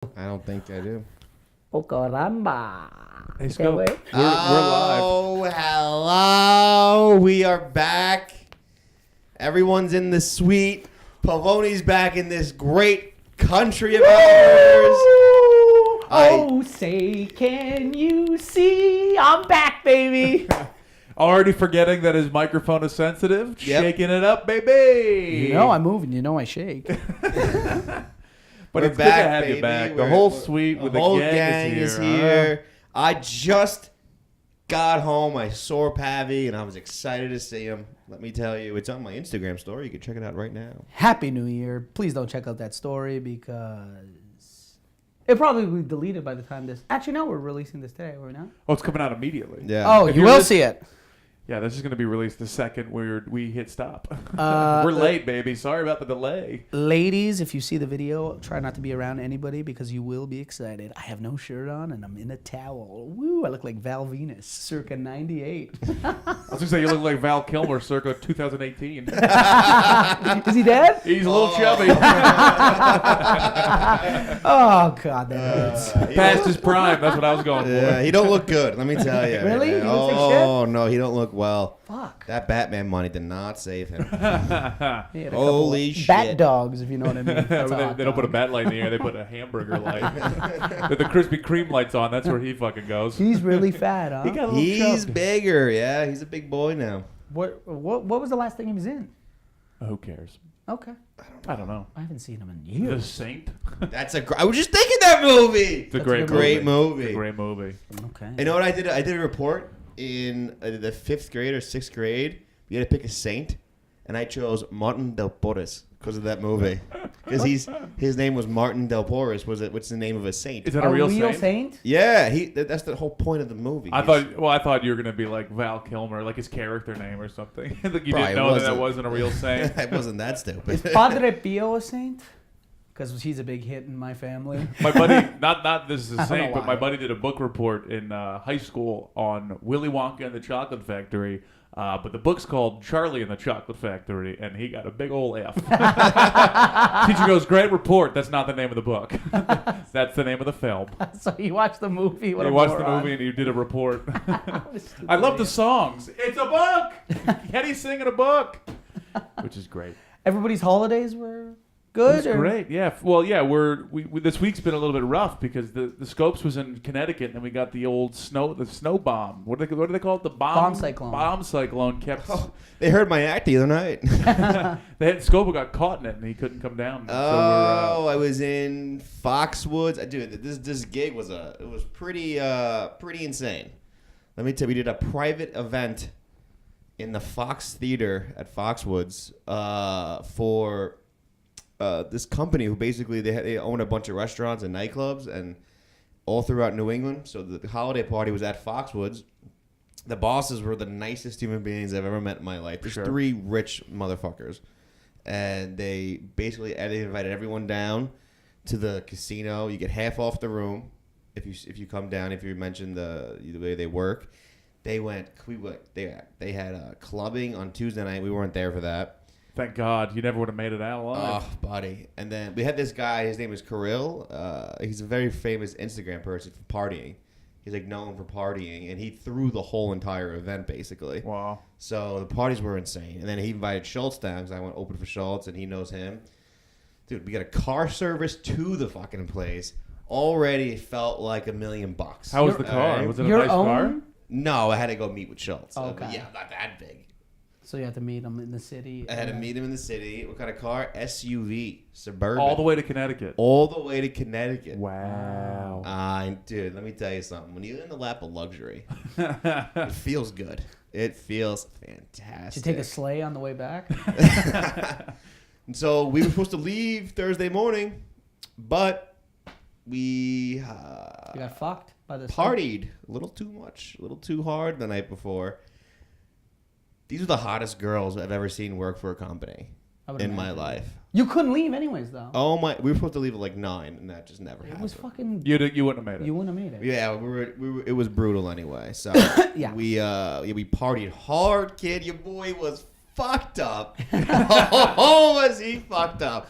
I don't think I do. Oh, caramba. Hey, Okay, Scopo. wait. We're live. Oh, hello. We are back. Everyone's in the suite. Pavoni's back in this great country of ours. Oh, say, can you see? I'm back, baby. Already forgetting that his microphone is sensitive. Yep. Shaking it up, baby. You know I'm moving. You know I shake. But We're it's back, good to have baby. you back. The We're- whole suite with whole the gang is is here. I just got home. I saw Pavi, and I was excited to see him. Let me tell you, it's on my Instagram story. You can check it out right now. Happy New Year. Please don't check out that story because it probably will be deleted by the time this. Actually, no, we're releasing this today, are we not? Oh, it's coming out immediately. Yeah. Oh, If you you're will lis- see it. Yeah, this is going to be released the second we hit stop. Uh, We're late, baby. Sorry about the delay. Ladies, if you see the video, try not to be around anybody because you will be excited. I have no shirt on and I'm in a towel. Woo, I look like Val Venus, circa 98. I was going to say you look like Val Kilmer circa 2018. Is he dead? He's a little chubby. Oh, God, that hurts. Past his prime. That's what I was going for. Yeah, he don't look good. Let me tell you. Really? man. He looks like Oh no, he don't look well. Fuck. That Batman money did not save him. He had a Holy couple shit. Bat dogs, if you know what I mean. That's a hot they don't put a dog. bat light in the air. They put a hamburger light. With the Krispy Kreme lights on. That's where he fucking goes. He's really fat, huh? He got a little He's chub. bigger. Yeah, he's a big boy now. What was the last thing he was in? Who cares? Okay. I don't know. I haven't seen him in The years. Saint. That's I was just thinking that movie. It's a That's great a Great movie. movie. It's a great movie. Okay. You know what I did? I did a report in the 5th grade or 6th grade. You had to pick a saint, and I chose Martin Del Porres because of that movie. Because his name was Martin Del Porres. What's the name of a saint? Is that A a real, real saint? saint? Yeah, that's the whole point of the movie. I thought you were gonna be like Val Kilmer, like his character name or something. Like you Probably didn't know that wasn't. wasn't a real saint. I wasn't that stupid. Padre Pio a saint? Because he's a big hit in my family. My buddy, not this is I a don't know saint, but my why. buddy did a book report in high school on Willy Wonka and the Chocolate Factory. But the book's called Charlie and the Chocolate Factory, and he got a big old F. Teacher goes, "Great report. That's not the name of the book. That's the name of the film." So you watched the movie. What He a watched the moron. movie and he did a report. What a stupid I love the idiot. songs. It's a book. Kenny's singing a book, which is great. Everybody's holidays were good. It's or- great. Yeah. Well, yeah. We this week's been a little bit rough because the Scopes was in Connecticut and we got the old snow bomb. What do they call it? The Bombcyclone. Bombcyclone kept. They heard my act the other night. Scopo got caught in it and he couldn't come down. Oh, I was in Foxwoods. Dude, this gig was pretty insane. Let me tell you, we did a private event in the Fox Theater at Foxwoods for this company who basically they own a bunch of restaurants and nightclubs and all throughout New England. So the holiday party was at Foxwoods. The bosses were the nicest human beings I've ever met in my life. There's Sure. 3 rich motherfuckers. And they invited everyone down to the casino. You get half off the room if you come down. If you mention the way they work, they had clubbing on Tuesday night. We weren't there for that. Thank God. You never would have made it out alive. Oh, buddy. And then we had this guy. His name is Kirill. He's a very famous Instagram person for partying. He's like known for partying, and he threw the whole entire event basically. Wow. So the parties were insane. And then he invited Schultz down because I went open for Schultz, and he knows him. Dude, we got a car service to the fucking place. Already felt like $1 million. How was the car? Alright. Was it a Your nice car? own? No, I had to go meet with Schultz. Oh, But okay. yeah, not that big. So you have to meet him in the city. I had to meet him in the city. What kind of car? SUV. Suburban. All the way to Connecticut. All the way to Connecticut. Wow. Dude, let me tell you something. When you're in the lap of luxury, it feels good. It feels fantastic. Did you take a sleigh on the way back? And so we were supposed to leave Thursday morning, but we You got fucked by the partied a little too much, a little too hard the night before. These are the hottest girls I've ever seen work for a company I would in my imagine. life. You couldn't leave anyways, though. Oh my! We were supposed to leave at like 9, and that just never It happened. was fucking. You wouldn't have made it. You wouldn't have made it. Yeah, we were. It was brutal anyway. So Yeah. we partied hard, kid. Your boy was fucked up. Oh, was he fucked up?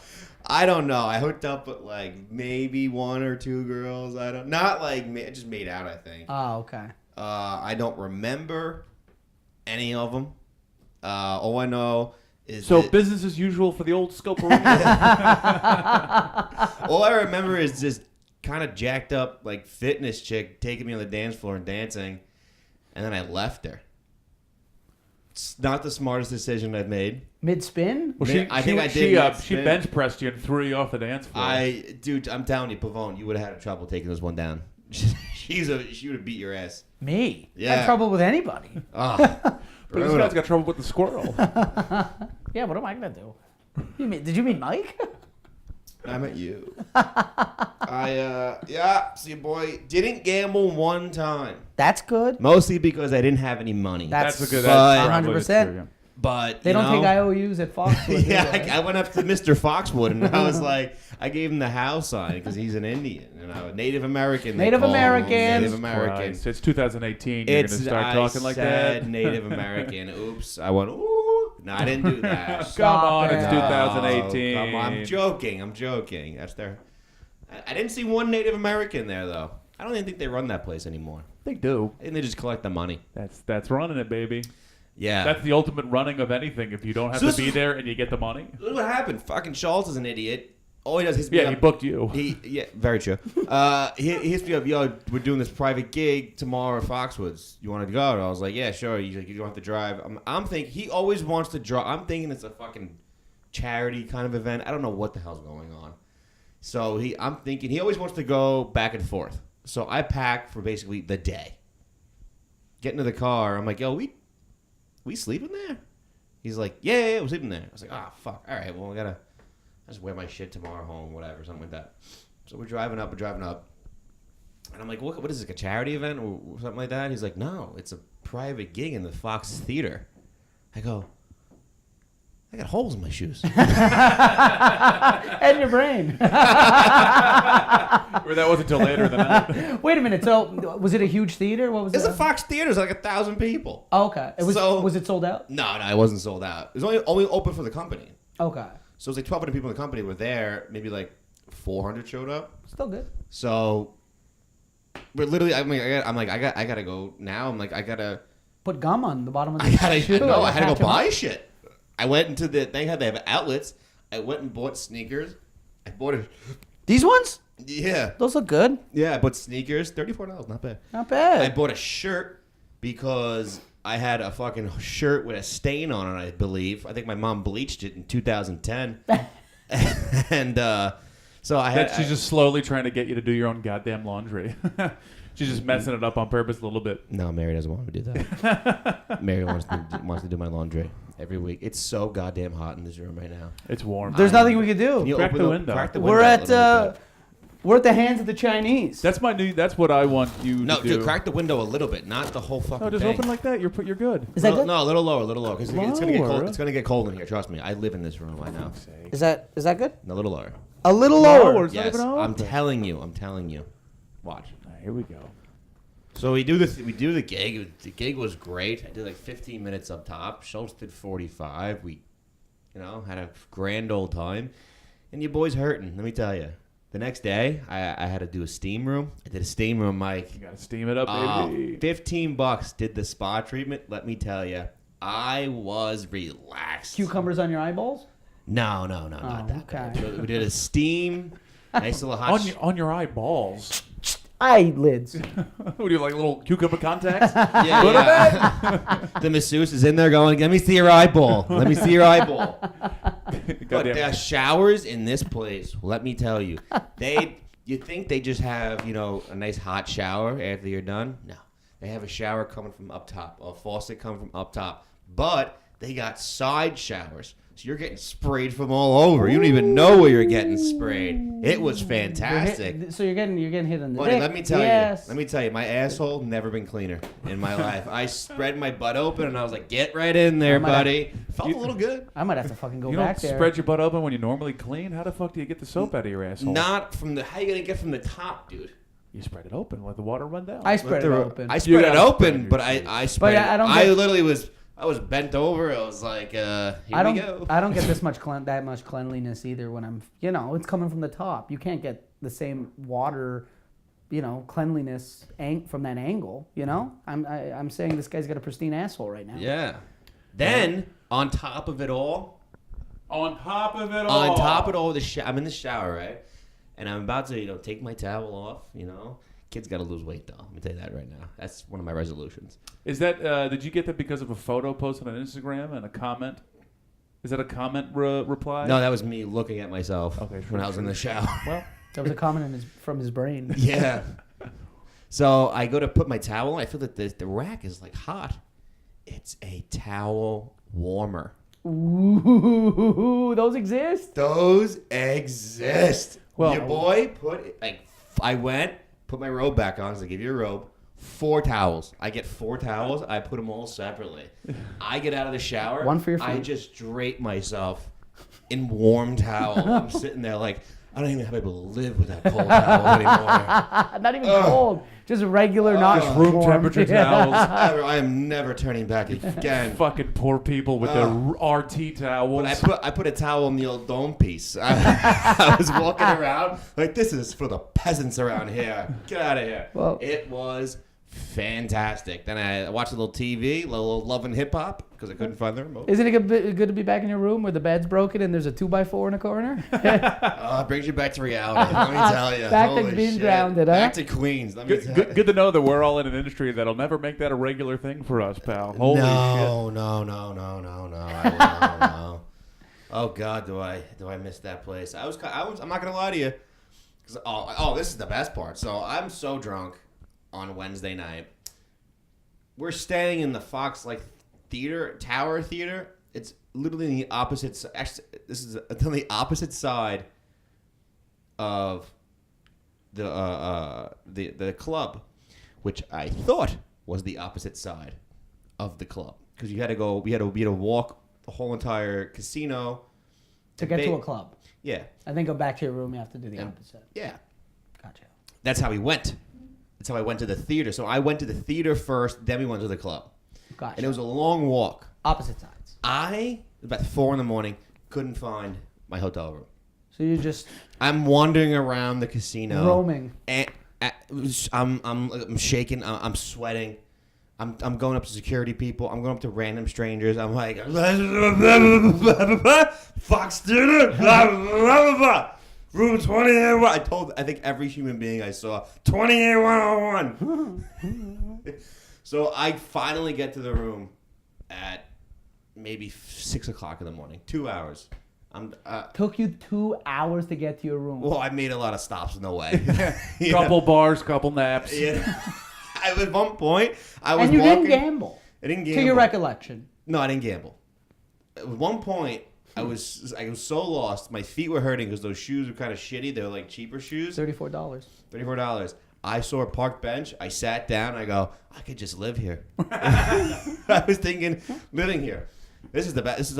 I don't know. I hooked up with like maybe 1 or 2 girls. Not like I just made out. I think. Oh, okay. I don't remember any of them. All I know is business as usual for the old Scopo. all I remember is this kind of jacked up like fitness chick taking me on the dance floor and dancing, and then I left her. It's not the smartest decision I've made. Mid spin? Well, she bench pressed you and threw you off the dance floor. Dude, I'm telling you, Pavone, you would have had trouble taking this one down. She would have beat your ass. Me? Yeah. I had trouble with anybody. Oh, but this guy's got trouble with the squirrel. Yeah, what am I gonna do? Did you mean Mike? I met you. See, boy, didn't gamble one time. That's good. Mostly because I didn't have any money. That's a good. But- 100%. But They don't take IOUs at Foxwood. I went up to Mr. Foxwood and I was like, I gave him the house sign because he's an Indian and I'm a Native American. Native American. Native American. Christ, it's 2018. You're gonna start talking like that. Native American. Oops. I went. Ooh. No, I didn't do that. Come on, it's No, 2018. Come on, I'm joking. That's their. I didn't see one Native American there though. I don't even think they run that place anymore. They do. I think they just collect the money. That's running it, baby. Yeah. That's the ultimate running of anything. If you don't have to be there and you get the money. Look what happened. Fucking Schultz is an idiot. All he does is he booked you. Yeah, very true. He hits me up. Yo, we're doing this private gig tomorrow at Foxwoods. You want to go? And I was like, yeah, sure. He's like, you don't have to drive. I'm thinking he always wants to drive. I'm thinking it's a fucking charity kind of event. I don't know what the hell's going on. So I'm thinking he always wants to go back and forth. So I pack for basically the day. Get into the car. I'm like, yo, we sleeping there? He's like, yeah, we're sleeping there. I was like, fuck. All right, well, I just wear my shit tomorrow home, whatever, something like that. So we're driving up. And I'm like, what is this, like a charity event or something like that? He's like, no, it's a private gig in the Fox Theater. I go, I got holes in my shoes. And your brain. Or that wasn't until later than that. Wait a minute. So, was it a huge theater? What was It's it? a Fox Theater. It's like 1,000 people. Oh, okay. Was it sold out? No, it wasn't sold out. It was only open for the company. Okay. So it was like 1,200 people in the company were there. Maybe like 400 showed up. Still good. So, but literally, I gotta go now. I'm like, I gotta Put gum on the bottom of the I had shoe. to go buy shit. I went into they have outlets. I went and bought sneakers. I bought These ones? Yeah. Those look good. Yeah, I bought sneakers. $34, not bad. Not bad. I bought a shirt because I had a fucking shirt with a stain on it, I believe. I think my mom bleached it in 2010. And so I had... She's just slowly trying to get you to do your own goddamn laundry. She's just messing it up on purpose a little bit. No, Mary doesn't want me to do that. Mary wants to do my laundry every week. It's so goddamn hot in this room right now. It's warm. There's nothing we can do. Can you Crack open the window. Crack the window. We're at the hands of the Chinese. That's what I want you to do. No, dude, crack the window a little bit, not the whole fucking No, just thing. open like that. You're good. Is that good? No, a little lower, because it's gonna get cold. Lower? It's gonna get cold in here. Trust me, I live in this room right now. Is that good? A little lower. A little lower. Lower. It's not Yes, even I'm open. telling you. Watch. All right, here we go. So we do the gig. The gig was great. I did like 15 minutes up top. Schultz did 45. We, had a grand old time. And your boy's hurting. Let me tell you. The next day, I had to do a steam room. I did a steam room, Mike. You gotta steam it up, baby. $15. Did the spa treatment. Let me tell you, I was relaxed. Cucumbers on your eyeballs? No, not that okay. bad. So we did a steam, nice little hot. On your eyeballs. Eyelids. What do you like, little cucumber contacts? Yeah. The masseuse is in there going, "Let me see your eyeball. Let me see your eyeball." But the showers in this place, let me tell you, you think they just have, a nice hot shower after you're done? No. They have a shower coming from up top, a faucet coming from up top. But they got side showers. So you're getting sprayed from all over. You don't even know where you're getting sprayed. It was fantastic. So you're getting hit in the Buddy, dick. let me tell you, my asshole never been cleaner in my life. I spread my butt open and I was like, "Get right in there, buddy." Felt a little good. I might have to fucking go You back don't there. spread your butt open when you normally clean? How the fuck do you get the soap out of your asshole? Not from how you gonna get from the top, dude? You spread it open, let the water run down. I spread it open. I spread it gotta open, spread but your I spread. But I don't I get- literally was. I was bent over. I was like, here I don't we go. I don't get this much that much cleanliness either when I'm, it's coming from the top. You can't get the same water, cleanliness from that angle, I'm saying this guy's got a pristine asshole right now. Yeah. Then, on top of it all, On top of it all, I'm in the shower, right? And I'm about to, take my towel off, Kids got to lose weight, though. Let me tell you that right now. That's one of my resolutions. Is that, did you get that because of a photo posted on Instagram and a comment? Is that a comment reply? No, that was me looking at myself when I was in the shower. Well, that was a comment from his brain. Yeah. So I go to put my towel on. I feel that the rack is like hot. It's a towel warmer. Ooh, those exist? Those exist. Well, your boy I went, put my robe back on, because I give you a robe. 4 towels. I get 4 towels. I put them all separately. I get out of the shower. One for your feet. I just drape myself in warm towel. I'm sitting there like, I don't even have able to live with that cold towel anymore. Not even cold. Just regular, not Just room warm. temperature towels. I am never turning back again. Fucking poor people with their RT towels. But I put a towel in the old dome piece. I was walking around like, this is for the peasants around here. Get out of here. Well, it was fantastic. Then I watched a little TV, a little Love and Hip Hop, because I couldn't find the remote. Isn't it good to be back in your room where the bed's broken and there's a 2x4 in a corner? It brings you back to reality. Let me tell you. Back to Holy being shit. grounded, huh? Back to Queens. Let me tell you. Good to know that we're all in an industry that'll never make that a regular thing for us, pal. Holy shit. No. No. Oh God, do I miss that place? I'm not gonna lie to you. This is the best part. So I'm so drunk on Wednesday night. We're staying in the Fox Tower Theater. It's literally on the opposite. Actually, this is on the opposite side of the club, which I thought was the opposite side of the club, because you had to go. We had to walk the whole entire casino To get to a club. Yeah. And then go back to your room, you have to do the opposite. Yeah. Gotcha. That's how we went. That's how I went to the theater. So I went to the theater first, then we went to the club. Gotcha. And it was a long walk. Opposite sides. About 4 a.m, couldn't find my hotel room. So you just... I'm wandering around the casino. Roaming. And I'm shaking. I'm sweating. I'm going up to security people. I'm going up to random strangers. I'm like, Fox Theater, room 28. I think every human being I saw, 28101. So I finally get to the room at maybe 6 o'clock in the morning. 2 hours. Took you 2 hours to get to your room. Well, I made a lot of stops on the way. Couple bars, couple naps. Yeah. At one point, I was and you walking. didn't gamble. I didn't gamble. To your recollection. No, I didn't gamble. At one point, I was so lost. My feet were hurting because those shoes were kind of shitty. They were like cheaper shoes. $34. $34. I saw a park bench. I sat down. I go, I could just live here. I was thinking, living here. This is the best. This is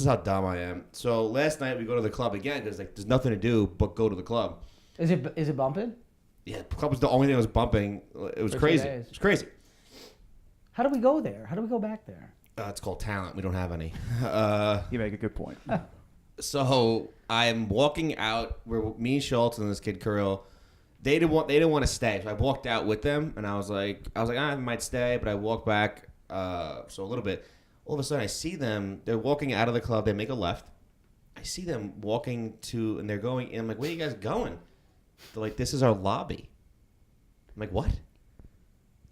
how dumb I am. So last night we go to the club again because there's nothing to do but go to the club. Is it bumping? Yeah, the club was the only thing that was bumping. It was crazy. It was crazy. How do we go there? How do we go back there? It's called talent. We don't have any. You make a good point. So I'm walking out where me, Schultz, and this kid Kirill, they didn't want to stay. So I walked out with them, and I was like, I might stay, but I walked back. So a little bit. All of a sudden, I see them. They're walking out of the club. They make a left. I see them walking and they're going in. I'm like, where are you guys going? They're like, this is our lobby. I'm like, what?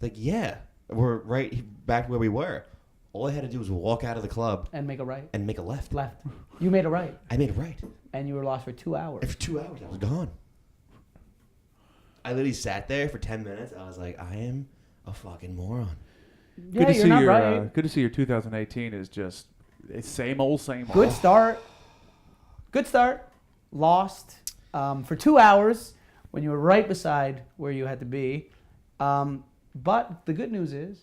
Like, yeah, we're right back where we were. All I had to do was walk out of the club. And make a right. And make a left. Left. You made a right. I made a right. And you were lost for 2 hours. And for 2 hours, I was gone. I literally sat there for 10 minutes. I was like, I am a fucking moron. Yeah, you're not right. Good to see your 2018 is just same old. Good start. Good start. Lost for 2 hours when you were right beside where you had to be. But the good news is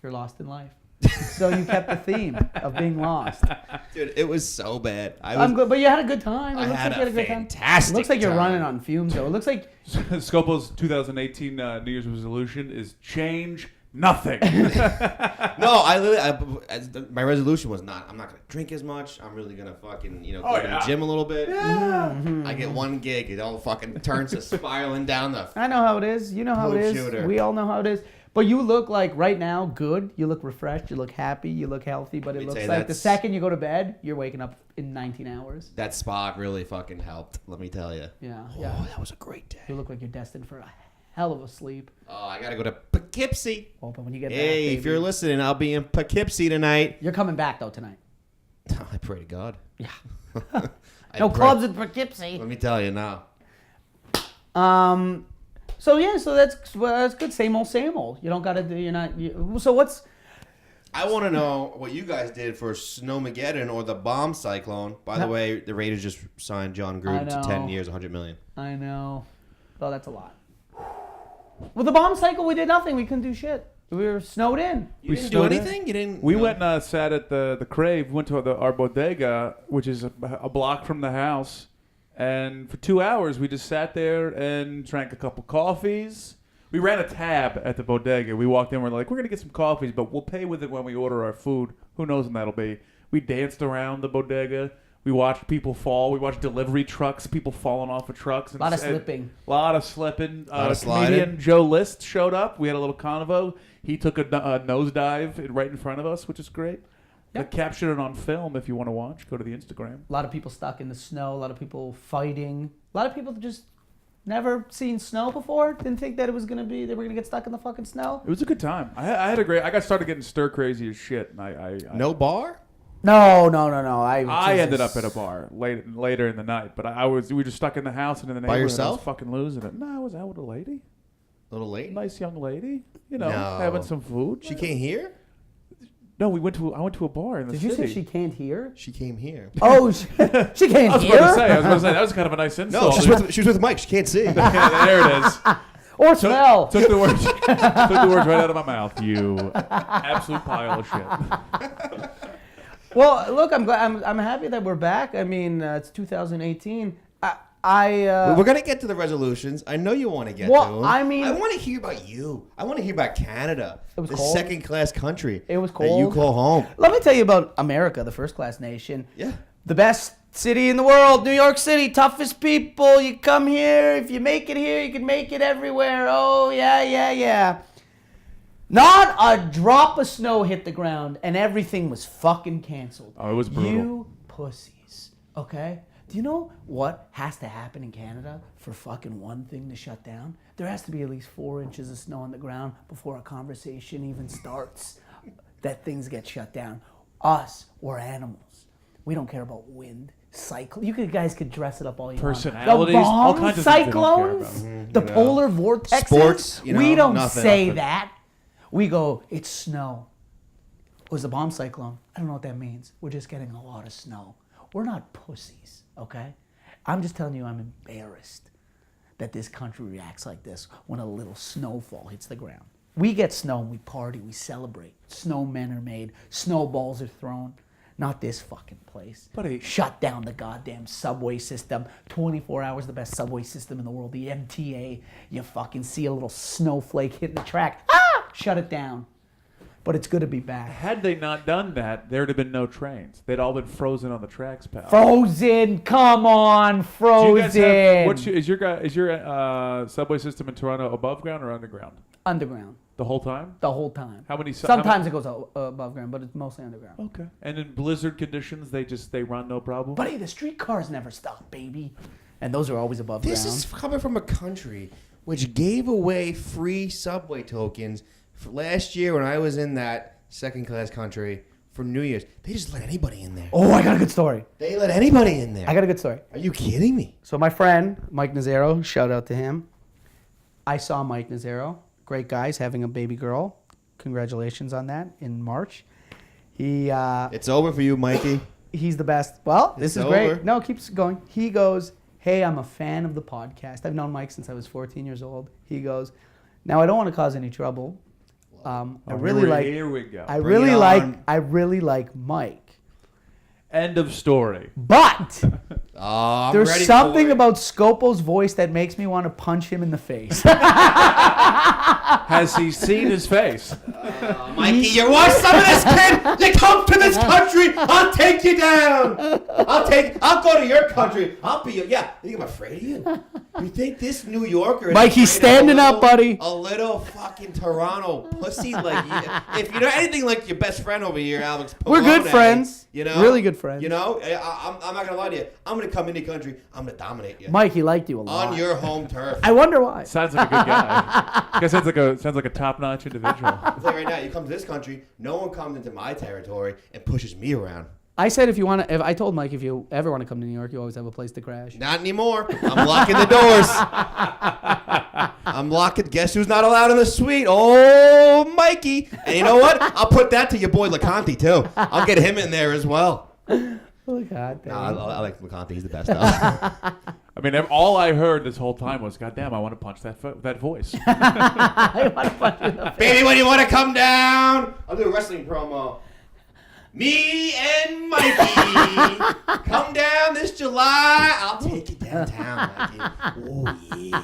you're lost in life. So you kept the theme of being lost. Dude, it was so bad. I'm good, but you had a good time. I had a fantastic It looks like you're time. running on fumes, though. It looks like Scopo's 2018 New Year's resolution is change Nothing. No, my resolution was not. I'm not gonna drink as much. I'm really gonna fucking go to the gym a little bit. Yeah. I get one gig, it all fucking turns to spiraling down the. I know how it is. You know how it is. Shooter. We all know how it is. But you look like right now good. You look refreshed. You look happy. You look healthy. But it looks like the second you go to bed, you're waking up in 19 hours. That spa really fucking helped. Let me tell you. Yeah. Oh, that was a great day. You look like you're destined for a hell of a sleep. Oh, I gotta go to Poughkeepsie. Oh, but when you get back, Hey, if you're listening, I'll be in Poughkeepsie tonight. You're coming back though tonight. I pray to God. Yeah. No clubs in Poughkeepsie. Let me tell you now. So yeah, so that's good. Same old, same old. You don't gotta do. You're not. So what's? I want to know what you guys did for Snowmageddon or the Bombcyclone. By the way, the Raiders just signed John Gruden to 10 years, $100 million. I know. Oh, that's a lot. With the bomb cycle, we did nothing. We couldn't do shit. We were snowed in. You didn't do anything? You didn't? We went and sat at the Crave. Went to our bodega, which is a block from the house. And for 2 hours, we just sat there and drank a couple coffees. We ran a tab at the bodega. We walked in. We're like, we're going to get some coffees, but we'll pay with it when we order our food. Who knows when that'll be. We danced around the bodega. We watched people fall. We watched delivery trucks, people falling off of trucks. A lot of slipping. A lot of slipping. A lot of Comedian Joe List showed up. We had a little convo. He took a nosedive right in front of us, which is great. I captured it on film if you want to watch. Go to the Instagram. A lot of people stuck in the snow. A lot of people fighting. A lot of people just never seen snow before. Didn't think that they were going to get stuck in the fucking snow. It was a good time. I had a great. I got started getting stir crazy as shit. And I no bar? No. I ended up at a bar later in the night, but we were just stuck in the house and in the neighborhood. By yourself? I was fucking losing it. No, I was out with a lady. Little lady? Nice young lady. No. Having some food. She came here? No, I went to a bar in the city. Did you say she can't hear? She came here. Oh, she can't I was hear? about to say that was kind of a nice insult. No, she was with Mike. She can't see. Yeah, there it is. Or smell. Took the words right out of my mouth. You absolute pile of shit. Well, look, I'm happy that we're back. I mean, it's 2018. We're gonna get to the resolutions. I know you want to get to them. I mean, I want to hear about you. I want to hear about Canada. It was the cold. second-class country. It was that cold. you call home. Let me tell you about America, the first-class nation. Yeah. The best city in the world, New York City, toughest people. You come here. If you make it here, you can make it everywhere. Oh, yeah. Not a drop of snow hit the ground, and everything was fucking canceled. Oh, it was brutal. You pussies, okay? Do you know what has to happen in Canada for fucking one thing to shut down? There has to be at least 4 inches of snow on the ground before a conversation even starts that things get shut down. Us, we're animals. We don't care about wind, cycle. You guys could dress it up all you want. Personalities, The all kinds of things they don't care about. cyclones, the polar vortexes. Sports, we don't nothing. say that. We go, it's snow. It was a bomb cyclone. I don't know what that means. We're just getting a lot of snow. We're not pussies, okay? I'm just telling you I'm embarrassed that this country reacts like this when a little snowfall hits the ground. We get snow and we party, we celebrate. Snowmen are made, snowballs are thrown. Not this fucking place. Buddy. Shut down the goddamn subway system. 24 hours, the best subway system in the world. The MTA. You fucking see a little snowflake hitting the track. Shut it down. But it's good to be back. Had they not done that, there'd have been no trains. They'd all been frozen on the tracks, pal. Frozen, come on, frozen. Do you guys have, is your subway system in Toronto above ground or underground? Underground. The whole time? The whole time. How many? Sometimes it goes above ground, but it's mostly underground. Okay. And in blizzard conditions, they run no problem. But hey, the streetcars never stop, baby. And those are always above ground. This is coming from a country which gave away free subway tokens for last year when I was in that second-class country for New Year's. They just let anybody in there. Oh, I got a good story. They let anybody in there. I got a good story. Are you kidding me? So my friend, Mike Nazaro, shout out to him. I saw Mike Nazaro. Great guy. He's having a baby girl. Congratulations on that in March. It's over for you, Mikey. He's the best. Well, this It's is great. over. No, keeps going. He goes, hey, I'm a fan of the podcast. I've known Mike since I was 14 years old. He goes, now I don't want to cause any trouble. Here we go. I Bring really it on. really like Mike. End of story. But I'm there's ready something for it. about Scopo's voice that makes me want to punch him in the face. Has he seen his face? Mikey, you want some of this, kid? You come to this country, I'll take you down. I'll go to your country. I'll be you think I'm afraid of you? You think this New Yorker is Mikey's standing up, buddy. A little fucking Toronto pussy like you. If you know anything like your best friend over here, Alex Polone, we're good friends. You know? Really good friends. You know? I'm not going to lie to you. I'm going to come into your country. I'm going to dominate you. Mikey liked you a lot. On your home turf. I wonder why. Sounds like a good guy. Guy sounds like a top-notch individual. I'll tell you right now, you come to this country, no one comes into my territory and pushes me around. I said if I told Mike if you ever want to come to New York, you always have a place to crash. Not anymore. I'm locking the doors. I'm locking. Guess who's not allowed in the suite? Oh, Mikey. And you know what? I'll put that to your boy LeConte, too. I'll get him in there as well. Oh, God damn. I like LeConte. He's the best, though. I mean, all I heard this whole time was, "God damn, I want to punch that voice." I want to punch you in the face. Baby, when you want to come down, I'll do a wrestling promo. Me and Mikey come down this July. I'll take you downtown, Mikey. Oh, yeah.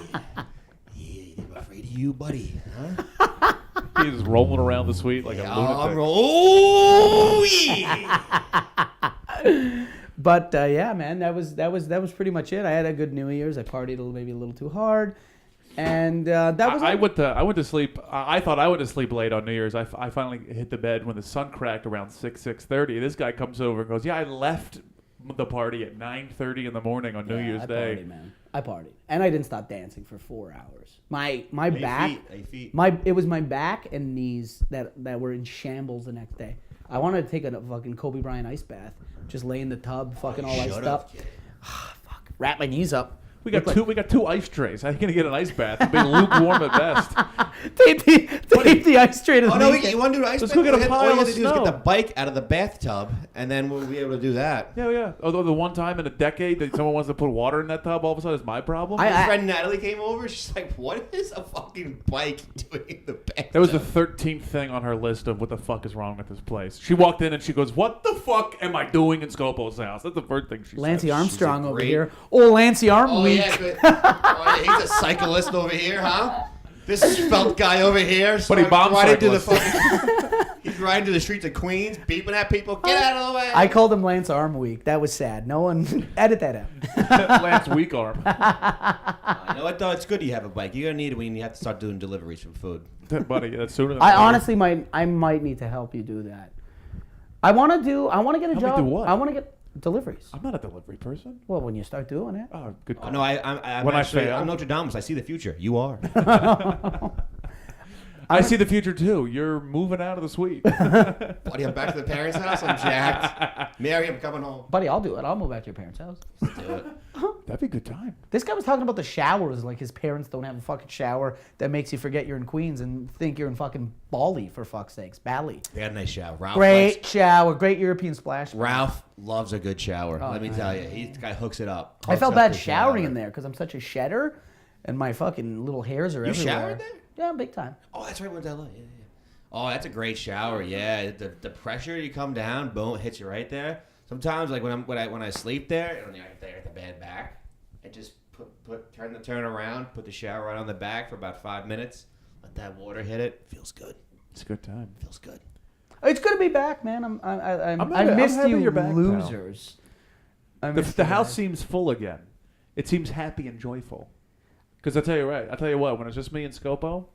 Yeah, I'm afraid of you, buddy. Huh? He's rolling around the suite like a lunatic. Oh, yeah. But yeah, man, that was pretty much it. I had a good New Year's. I partied maybe a little too hard, and that was. I went to sleep. I thought I went to sleep late on New Year's. I finally hit the bed when the sun cracked around 6:30. This guy comes over and goes, "Yeah, I left the party at 9:30 in the morning on New Year's Day." Partied, man. I partied, and I didn't stop dancing for 4 hours. My back, feet. it was my back and knees that were in shambles the next day. I wanted to take a fucking Kobe Bryant ice bath, just lay in the tub, fucking all iced up. Fuck, wrap my knees up. We got two ice trays. How are you gonna get an ice bath? It'll be lukewarm at best. Tape the ice tray to the weekend. You want to do an ice Let's bath? go get a pile All you have of to do is get snow. the bike out of the bathtub, and then we'll be able to do that. Yeah. Although the one time in a decade that someone wants to put water in that tub, all of a sudden it's my problem. My friend Natalie came over. She's like, "What is a fucking bike doing in the bathtub?" That was the 13th thing on her list of what the fuck is wrong with this place. She walked in and she goes, "What the fuck am I doing in Scopo's house?" That's the first thing she Lancey said. Armstrong over great- here. Oh, Lancey Arm Week. Yeah, he's a cyclist over here, huh? This felt guy over here. But he bomb riding to the cyclist. He's riding to the streets of Queens, beeping at people. Get out of the way. I called him Lance Arm Week. That was sad. No one edit that out. Lance weak arm. You know what, though? It's good you have a bike. You're going to need it when you have to start doing deliveries for food. Buddy, that's sooner than I later. honestly might need to help you do that. I want to get a Help me job. do what? I want to get deliveries. I'm not a delivery person. Well, when you start doing it. Oh, good call. No, I'm When I actually, fail. I'm Nostradamus. I see the future. You are. I see the future too. You're moving out of the suite. Buddy, I'm back to the parents' house. I'm jacked. Mary, I'm coming home. Buddy, I'll do it. I'll move out to your parents' house. Let's do it. That'd be a good time. This guy was talking about the showers, like his parents don't have a fucking shower that makes you forget you're in Queens and think you're in fucking Bali, for fuck's sakes. Bali. They got a nice shower. Ralph Great shower. Great European splash. Ralph loves a good shower. Oh, Let me nice. tell you. This guy hooks it up. I Hooks felt up bad the showering shower. in there because I'm such a shedder and my fucking little hairs are You everywhere. showered there? Yeah, big time. Oh, that's right. Went to LA. Yeah. Oh, that's a great shower. Yeah, the pressure you come down, boom, hits you right there. Sometimes, like when I sleep there, and I'm there at the bed back, I just turn around, put the shower right on the back for about 5 minutes, let that water hit it. Feels good. It's a good time. Feels good. It's good to be back, man. I I'm missed happy you, you're back, pal. losers. I missed The you, house man. seems full again. It seems happy and joyful. Because I tell you what, when it's just me and Scopo,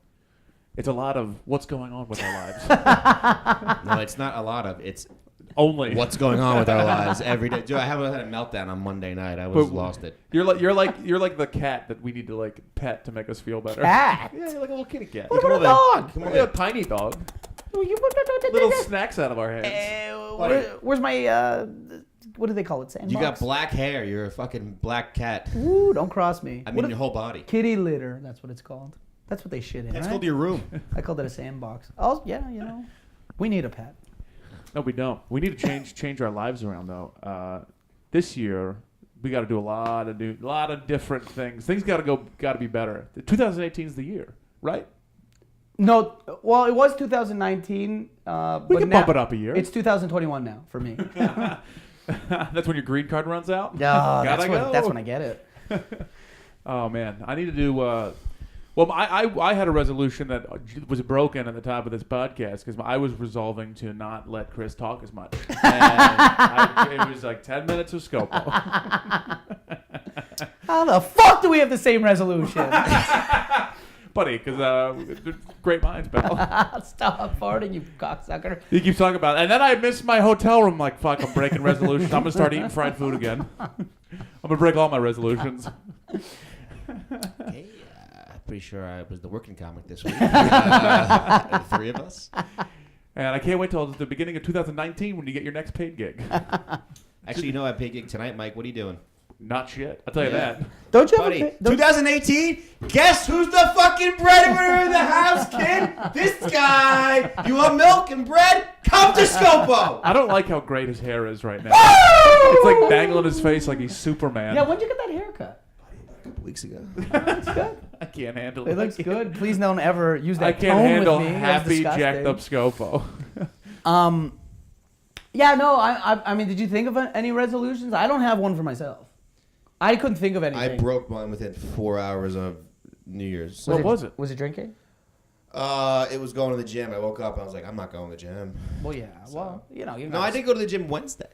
it's a lot of what's going on with our lives. No, it's not a lot of. It's Only what's going on with our lives every day. Dude, I haven't had a meltdown on Monday night. I lost it. You're like the cat that we need to like pet to make us feel better. Cat? Yeah, you're like a little kitty cat. What Come about a on, dog? Come We're on, a tiny dog. Little snacks out of our hands. Where's my, what do they call it, sandbox? You got black hair. You're a fucking black cat. Ooh, don't cross me. I What mean, if- your whole body. Kitty litter, that's what it's called. That's what they shit in, That's right? called your room. I called it a sandbox. Oh, yeah, we need a pet. No, we don't. We need to change our lives around though. This year we got to do a lot of different things. Things got to be better. 2018 is the year, right? No, well, it was 2019. We but can now, bump it up a year. It's 2021 now for me. That's when your green card runs out. Yeah, Gotta go. that's when I get it. Oh man, I need to do. Well, I had a resolution that was broken at the top of this podcast because I was resolving to not let Chris talk as much. And it was like 10 minutes of Scopo. How the fuck do we have the same resolution? Buddy, because great minds, pal. Stop farting, you cocksucker. He keeps talking about it. And then I missed my hotel room. Like, fuck, I'm breaking resolutions. I'm going to start eating fried food again. I'm going to break all my resolutions. Hey, pretty sure I was the working comic this week. The three of us. And I can't wait till the beginning of 2019 when you get your next paid gig. Actually, you know I have a paid gig tonight, Mike. What are you doing? Not shit. I'll tell you that. Don't you Buddy, have a, don't 2018, guess who's the fucking breadwinner in the house, kid? This guy. You want milk and bread? Come to Scopo. I don't like how great his hair is right now. Woo! It's like dangling his face like he's Superman. Yeah, when'd you get that haircut? A couple weeks ago. It's good. I can't handle It looks good. Please don't ever use that I can't tone handle with me. That's happy, disgusting. jacked up Scopo. Yeah, no, I mean, did you think of any resolutions? I don't have one for myself. I couldn't think of anything. I broke mine within 4 hours of New Year's. What was it? Was it drinking? It was going to the gym. I woke up and I was like, I'm not going to the gym. Well, yeah. Well, you know. No, I did go to the gym Wednesday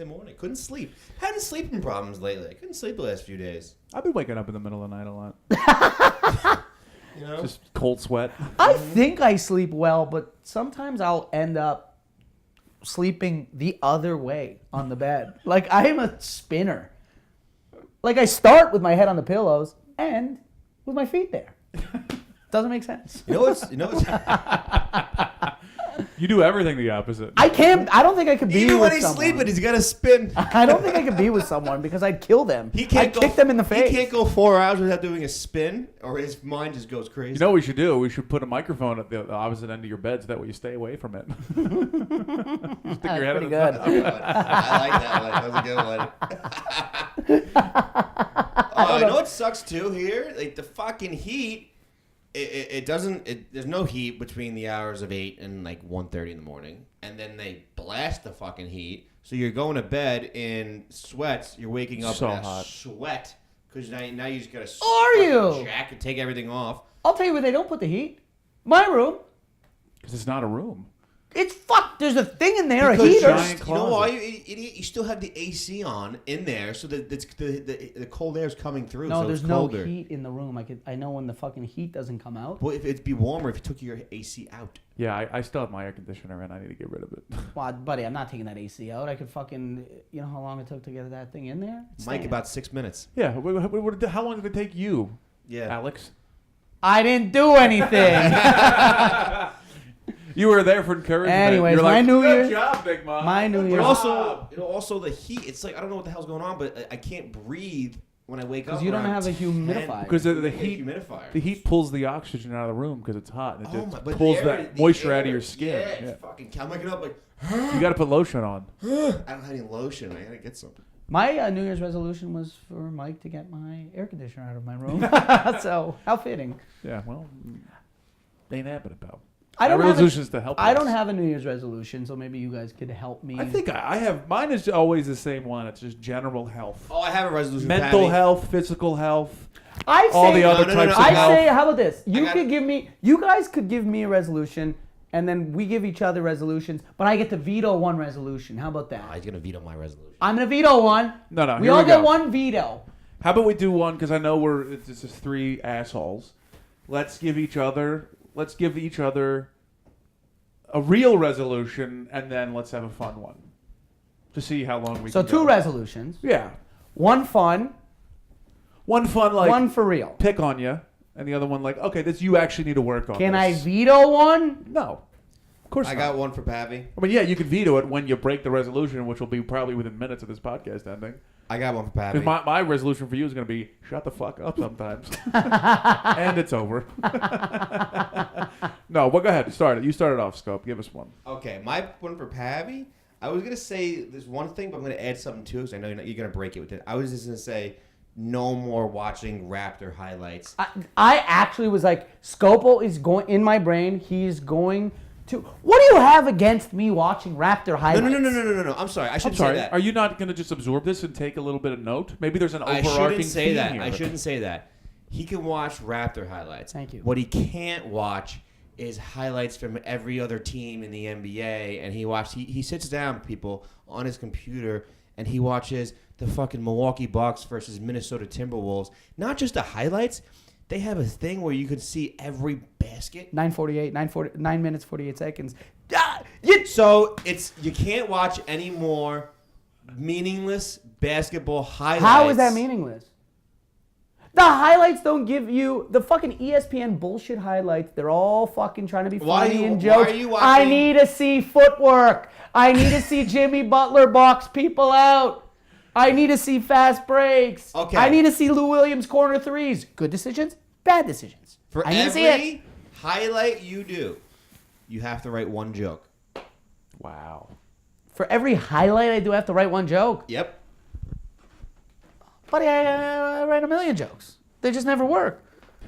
morning. Couldn't sleep. Having sleeping problems lately. I couldn't sleep the last few days. I've been waking up in the middle of the night a lot. You know? Just cold sweat. I think I sleep well, but sometimes I'll end up sleeping the other way on the bed. Like, I am a spinner. Like, I start with my head on the pillows and with my feet there. Doesn't make sense. You know what's You do everything the opposite. I don't think I could be even with when he's someone. sleeping, he's got to spin. I don't think I could be with someone because I'd kill them. I'd kick them in the face. He can't go 4 hours without doing a spin, or his mind just goes crazy. You know what we should do? We should put a microphone at the opposite end of your bed so that way you stay away from it. Stick your head in pretty the good. I like that one. That was a good one. You know what sucks too here? Like the fucking heat. It doesn't. There's no heat between the hours of 8 and like 1:30 in the morning, and then they blast the fucking heat. So you're going to bed in sweats. You're waking up So in a hot. sweat because now you just gotta. Are you? Jacket, take everything off. I'll tell you where they don't put the heat. My room. Because it's not a room. It's fucked. There's a thing in there, Because a heater. giant you know why, closet. you idiot? You still have the AC on in there, so that the cold air is coming through. No, so there's it's no colder. heat in the room. I know when the fucking heat doesn't come out. Well, if it'd be warmer if you took your AC out. Yeah, I still have my air conditioner and I need to get rid of it. Well, buddy, I'm not taking that AC out. I could fucking, you know how long it took to get that thing in there? It's Mike, staying. about 6 minutes. Yeah, how long did it take you, Yeah. Alex? I didn't do anything. You were there for encouragement. Anyways, You're my like, New good Year- job, Big Mom. my New But Year's- also the heat. It's like I don't know what the hell's going on, but I can't breathe when I wake up. Because you don't around have a 10. humidifier. Because the Yeah, heat, humidifier. the heat pulls the oxygen out of the room because it's hot. And it just but pulls the air- that the moisture air- out of your skin. Yeah, Yeah. it's fucking. I'm waking up like You got to put lotion on. I don't have any lotion. I gotta get something. My New Year's resolution was for Mike to get my air conditioner out of my room. So, how fitting. Yeah, well, ain't happening, pal. I don't My have resolution is to help I us. don't have a New Year's resolution, so maybe you guys could help me. I think I have. Mine is always the same one. It's just general health. Oh, I have a resolution. Mental Patty. health, physical health, I all say, the other No, no, types no, of I health. say, how about this? You got could it. give me, you guys could give me a resolution, and then we give each other resolutions, but I get to veto one resolution. How about Oh, that? he's gonna veto my resolution. I'm gonna veto one. No, We here all we get go. one veto. How about we do one? Because I know it's just three assholes. Let's give each other a real resolution, and then let's have a fun one to see how long we So can two go. resolutions. Yeah, One fun, one fun like one for real. pick on you, and the other one like okay, this you actually need to work on. Can I this. veto one? No, of course I not. got one for Pappy. I mean, yeah, you can veto it when you break the resolution, which will be probably within minutes of this podcast ending. I got one for Pappy. Because my resolution for you is going to be shut the fuck up sometimes, and it's over. No, well, go ahead. Start it. You started off, Scope. Give us one. Okay, my one for Pappy. I was gonna say there's one thing, but I'm gonna add something too, because I know you're gonna break it with it. I was just gonna say no more watching Raptor highlights. I actually was like, Scopo is going in my brain. He's going to. What do you have against me watching Raptor highlights? No. I'm sorry. I I'm shouldn't sorry. say that. Are you not going to just absorb this and take a little bit of note? Maybe there's an I overarching shouldn't say theme that. here. I shouldn't say that. He can watch Raptor highlights. Thank you. What he can't watch is highlights from every other team in the NBA. And he sits down, people, on his computer, and he watches the fucking Milwaukee Bucks versus Minnesota Timberwolves. Not just the highlights. They have a thing where you could see every basket. 9 minutes, 48 seconds. So you can't watch any more meaningless basketball highlights. How is that meaningless? The highlights don't give you the fucking ESPN bullshit highlights. They're all fucking trying to be funny and jokes. Why are you watching? I need to see footwork. I need to see Jimmy Butler box people out. I need to see fast breaks. Okay. I need to see Lou Williams corner threes. Good decisions, bad decisions. For I need to see it. every highlight you do, you have to write one joke. Wow. For every highlight, I do have to write one joke. Yep. Buddy, I write a million jokes. They just never work.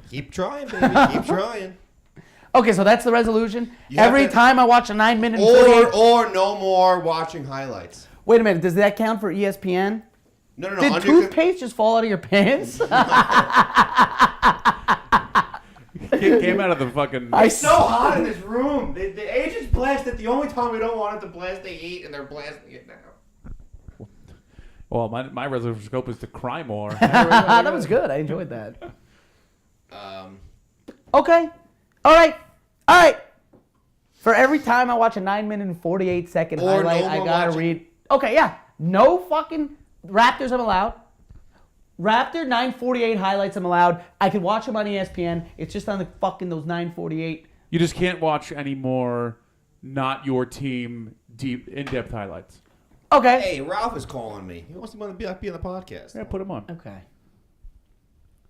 Keep trying, baby. Keep trying. Okay, so that's the resolution. You have Every to- time I watch a 9 minute and 48... Or no more watching highlights. Wait a minute, does that count for ESPN? No. Did toothpaste just fall out of your pants? It came out of the fucking. It's so hot in this room. The agents blast it. The only time we don't want it to blast, they eat, and they're blasting it now. Well, my resolution scope is to cry more. That was good. I enjoyed that. Um, Okay. All right. For every time I watch a 9 minute and 48 second Or highlight, no I more gotta watching. read. Okay, yeah. No fucking Raptors I'm allowed. Raptor 948 highlights I'm allowed. I could watch them on ESPN. It's just on the fucking those 948. You just can't watch any more not your team deep in-depth highlights. Okay. hey, Ralph is calling me. He wants to be on the podcast. Yeah, put them on. Okay.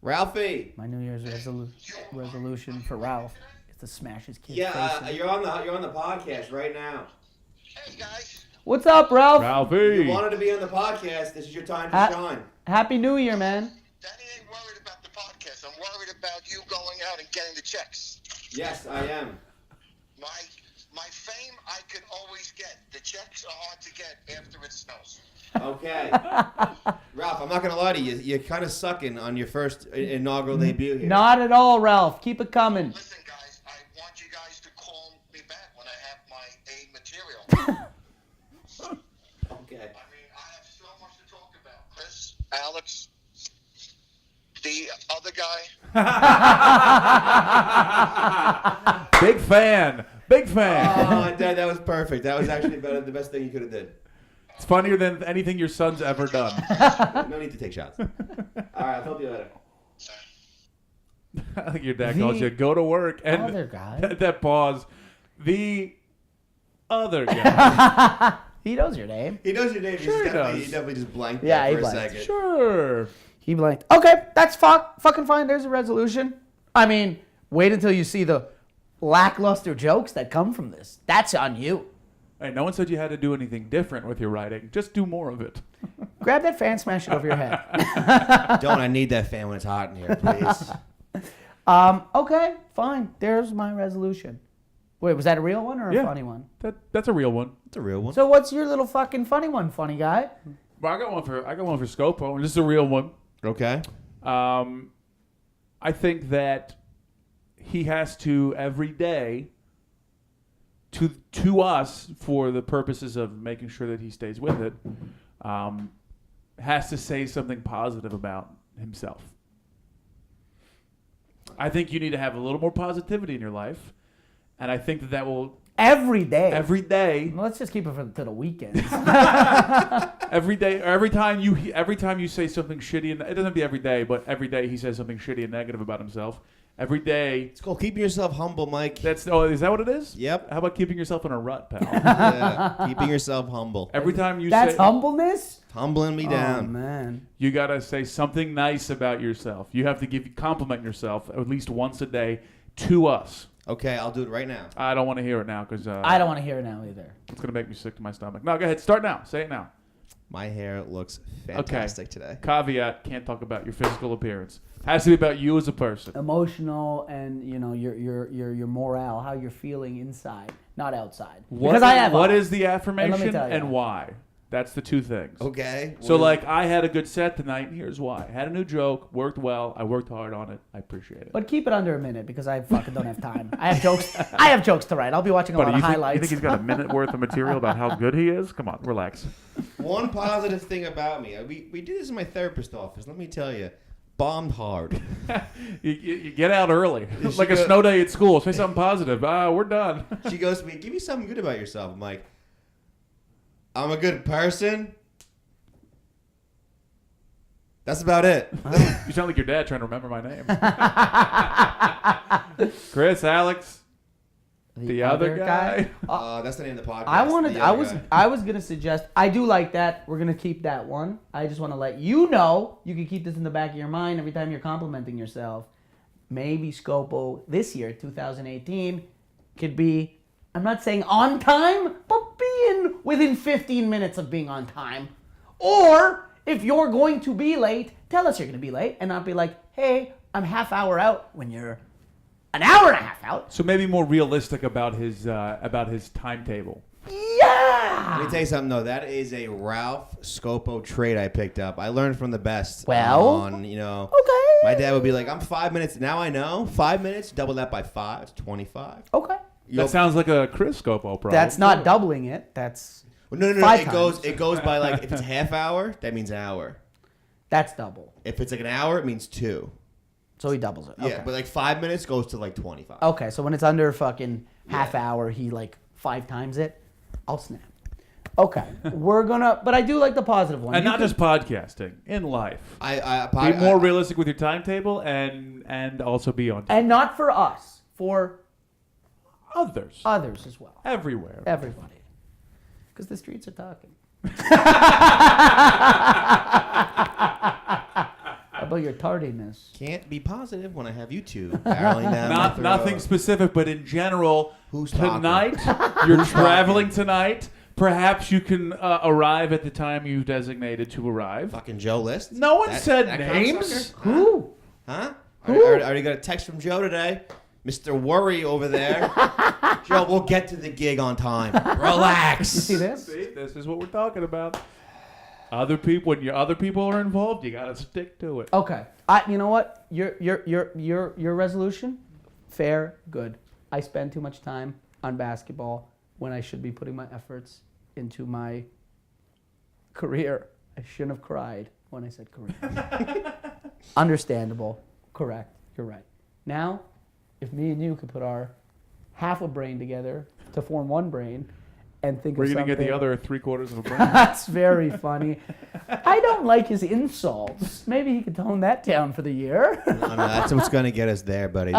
Ralphie. My New Year's resolution for Ralph is to smash his kid's Yeah, face in. you're on the podcast right now. Hey guys, What's up, Ralph? Ralphie. You wanted to be on the podcast. This is your time to Ha- shine. Happy New Year, man. Daddy ain't worried about the podcast. I'm worried about you going out and getting the checks. Yes, I am. My fame I could always get. The checks are hard to get after it snows. Okay. Ralph, I'm not going to lie to you. You're kind of sucking on your first inaugural debut here. Not at all, Ralph. Keep it coming. Listen guys, I want you guys to call me back when I have my A material. Okay. I mean, I have so much to talk about. Chris, Alex, the other guy. Big fan. Big fan. Oh, Dad, that was perfect. That was actually the best thing you could have did. It's funnier than anything your son's ever done. No need to take shots. All right, I'll talk to you later. I think your dad calls you, go to work. And Other guy. that pause. The other guy. He knows your name. He knows your name. Sure he does. He definitely just blanked Yeah, there he for a blanked. second. Sure. He blanked. Okay, that's fucking fine. There's a resolution. I mean, wait until you see the lackluster jokes that come from this. That's on you. Hey, no one said you had to do anything different with your writing. Just do more of it. Grab that fan, smash it over your head. Don't I need that fan when it's hot in here, please? Okay, fine. There's my resolution. Wait, was that a real one or a Yeah. funny one? That's a real one. It's a real one. So what's your little fucking funny one, funny guy? But I got one for Scopo, and this is a real one. Okay. I think that he has to every day to us, for the purposes of making sure that he stays with it, has to say something positive about himself. I think you need to have a little more positivity in your life, and I think that will Every day. every day, Well, let's just keep it to the weekends. every day, or every time you say something shitty, and it doesn't have to be every day, but every day he says something shitty and negative about himself. Every day. It's called keeping yourself humble, Mike. Is that what it is? Yep. How about keeping yourself in a rut, pal? Yeah, keeping yourself humble. Every time you That's say humbleness? Humbling me Oh, down. man. you gotta say something nice about yourself. You have to compliment yourself at least once a day to us. Okay, I'll do it right now. I don't want to hear it now because I don't want to hear it now either. it's gonna make me sick to my stomach. No, go ahead. Start now. Say it now. My hair looks fantastic today. Caveat: can't talk about your physical appearance. Has to be about you as a person. Emotional and your morale, how you're feeling inside, not outside. What because I have what all. is the affirmation tell you. and why? That's the two things. Okay. So, What like, I had a good set tonight, and here's why. I had a new joke, worked well, I worked hard on it. I appreciate it. But keep it under a minute because I fucking don't have time. I have jokes. I have jokes to write. I'll be watching a lot of highlights. You think he's got a minute worth of material about how good he is? Come on, relax. one positive thing about me. We do this in my therapist office. Let me tell you. Bombed hard. You get out early. She Like a go- snow day at school. Say something positive. We're done. She goes to me, give me something good about yourself. I'm like, I'm a good person. That's about it. You sound like your dad trying to remember my name. Chris, Alex, the other guy. That's the name of the podcast. I wanted. The I other was. guy. I was gonna suggest. I do like that. We're gonna keep that one. I just want to let you know. You can keep this in the back of your mind every time you're complimenting yourself. Maybe Scopo this year, 2018, could be. I'm not saying on time, but being within 15 minutes of being on time. Or if you're going to be late, tell us you're going to be late and not be like, hey, I'm half hour out when you're an hour and a half out. So maybe more realistic about his timetable. Yeah! Let me tell you something, though. That is a Ralf Scopo trait I picked up. I learned from the best. Well, Okay. My dad would be like, I'm 5 minutes. Now I know. 5 minutes, double that by 5. It's 25. Okay. That sounds like a Chris Scopo problem. That's not doubling it. That's Well, no. 5 It goes by, like, if it's half hour, that means an hour. that's double. If it's like an hour, it means 2. So he doubles it. Yeah, Okay. but like 5 minutes goes to like 25. Okay, so when it's under fucking half hour, he like 5 times it. I'll snap. Okay, but I do like the positive one. And You not could- just podcasting, in life. I Be more realistic with your timetable and also be on and not for us, for others. others as well. Everywhere. Everybody. Because the streets are talking. About your tardiness. can't be positive when I have you two barreling down my throat. Nothing specific, but in general, Who's talking? tonight, you're traveling tonight. Perhaps you can arrive at the time you designated to arrive. Fucking Joe List. No one That- said that names. cocksucker? Who? Huh? Who? I already got a text from Joe today. Mr. Worry over there. Joe, we'll get to the gig on time. Relax. You see this? See, this is what we're talking about. Other people, when your other people are involved, you gotta stick to it. Okay. You know what? Your resolution, fair, good. I spend too much time on basketball when I should be putting my efforts into my career. I shouldn't have cried when I said career. Understandable. Correct. You're right. Now, if me and you could put our half a brain together to form one brain and think We're of gonna something. get the other 3/4 of a brain. That's very funny. I don't like his insults. Maybe he could tone that down for the year. No, that's what's going to get us there, buddy.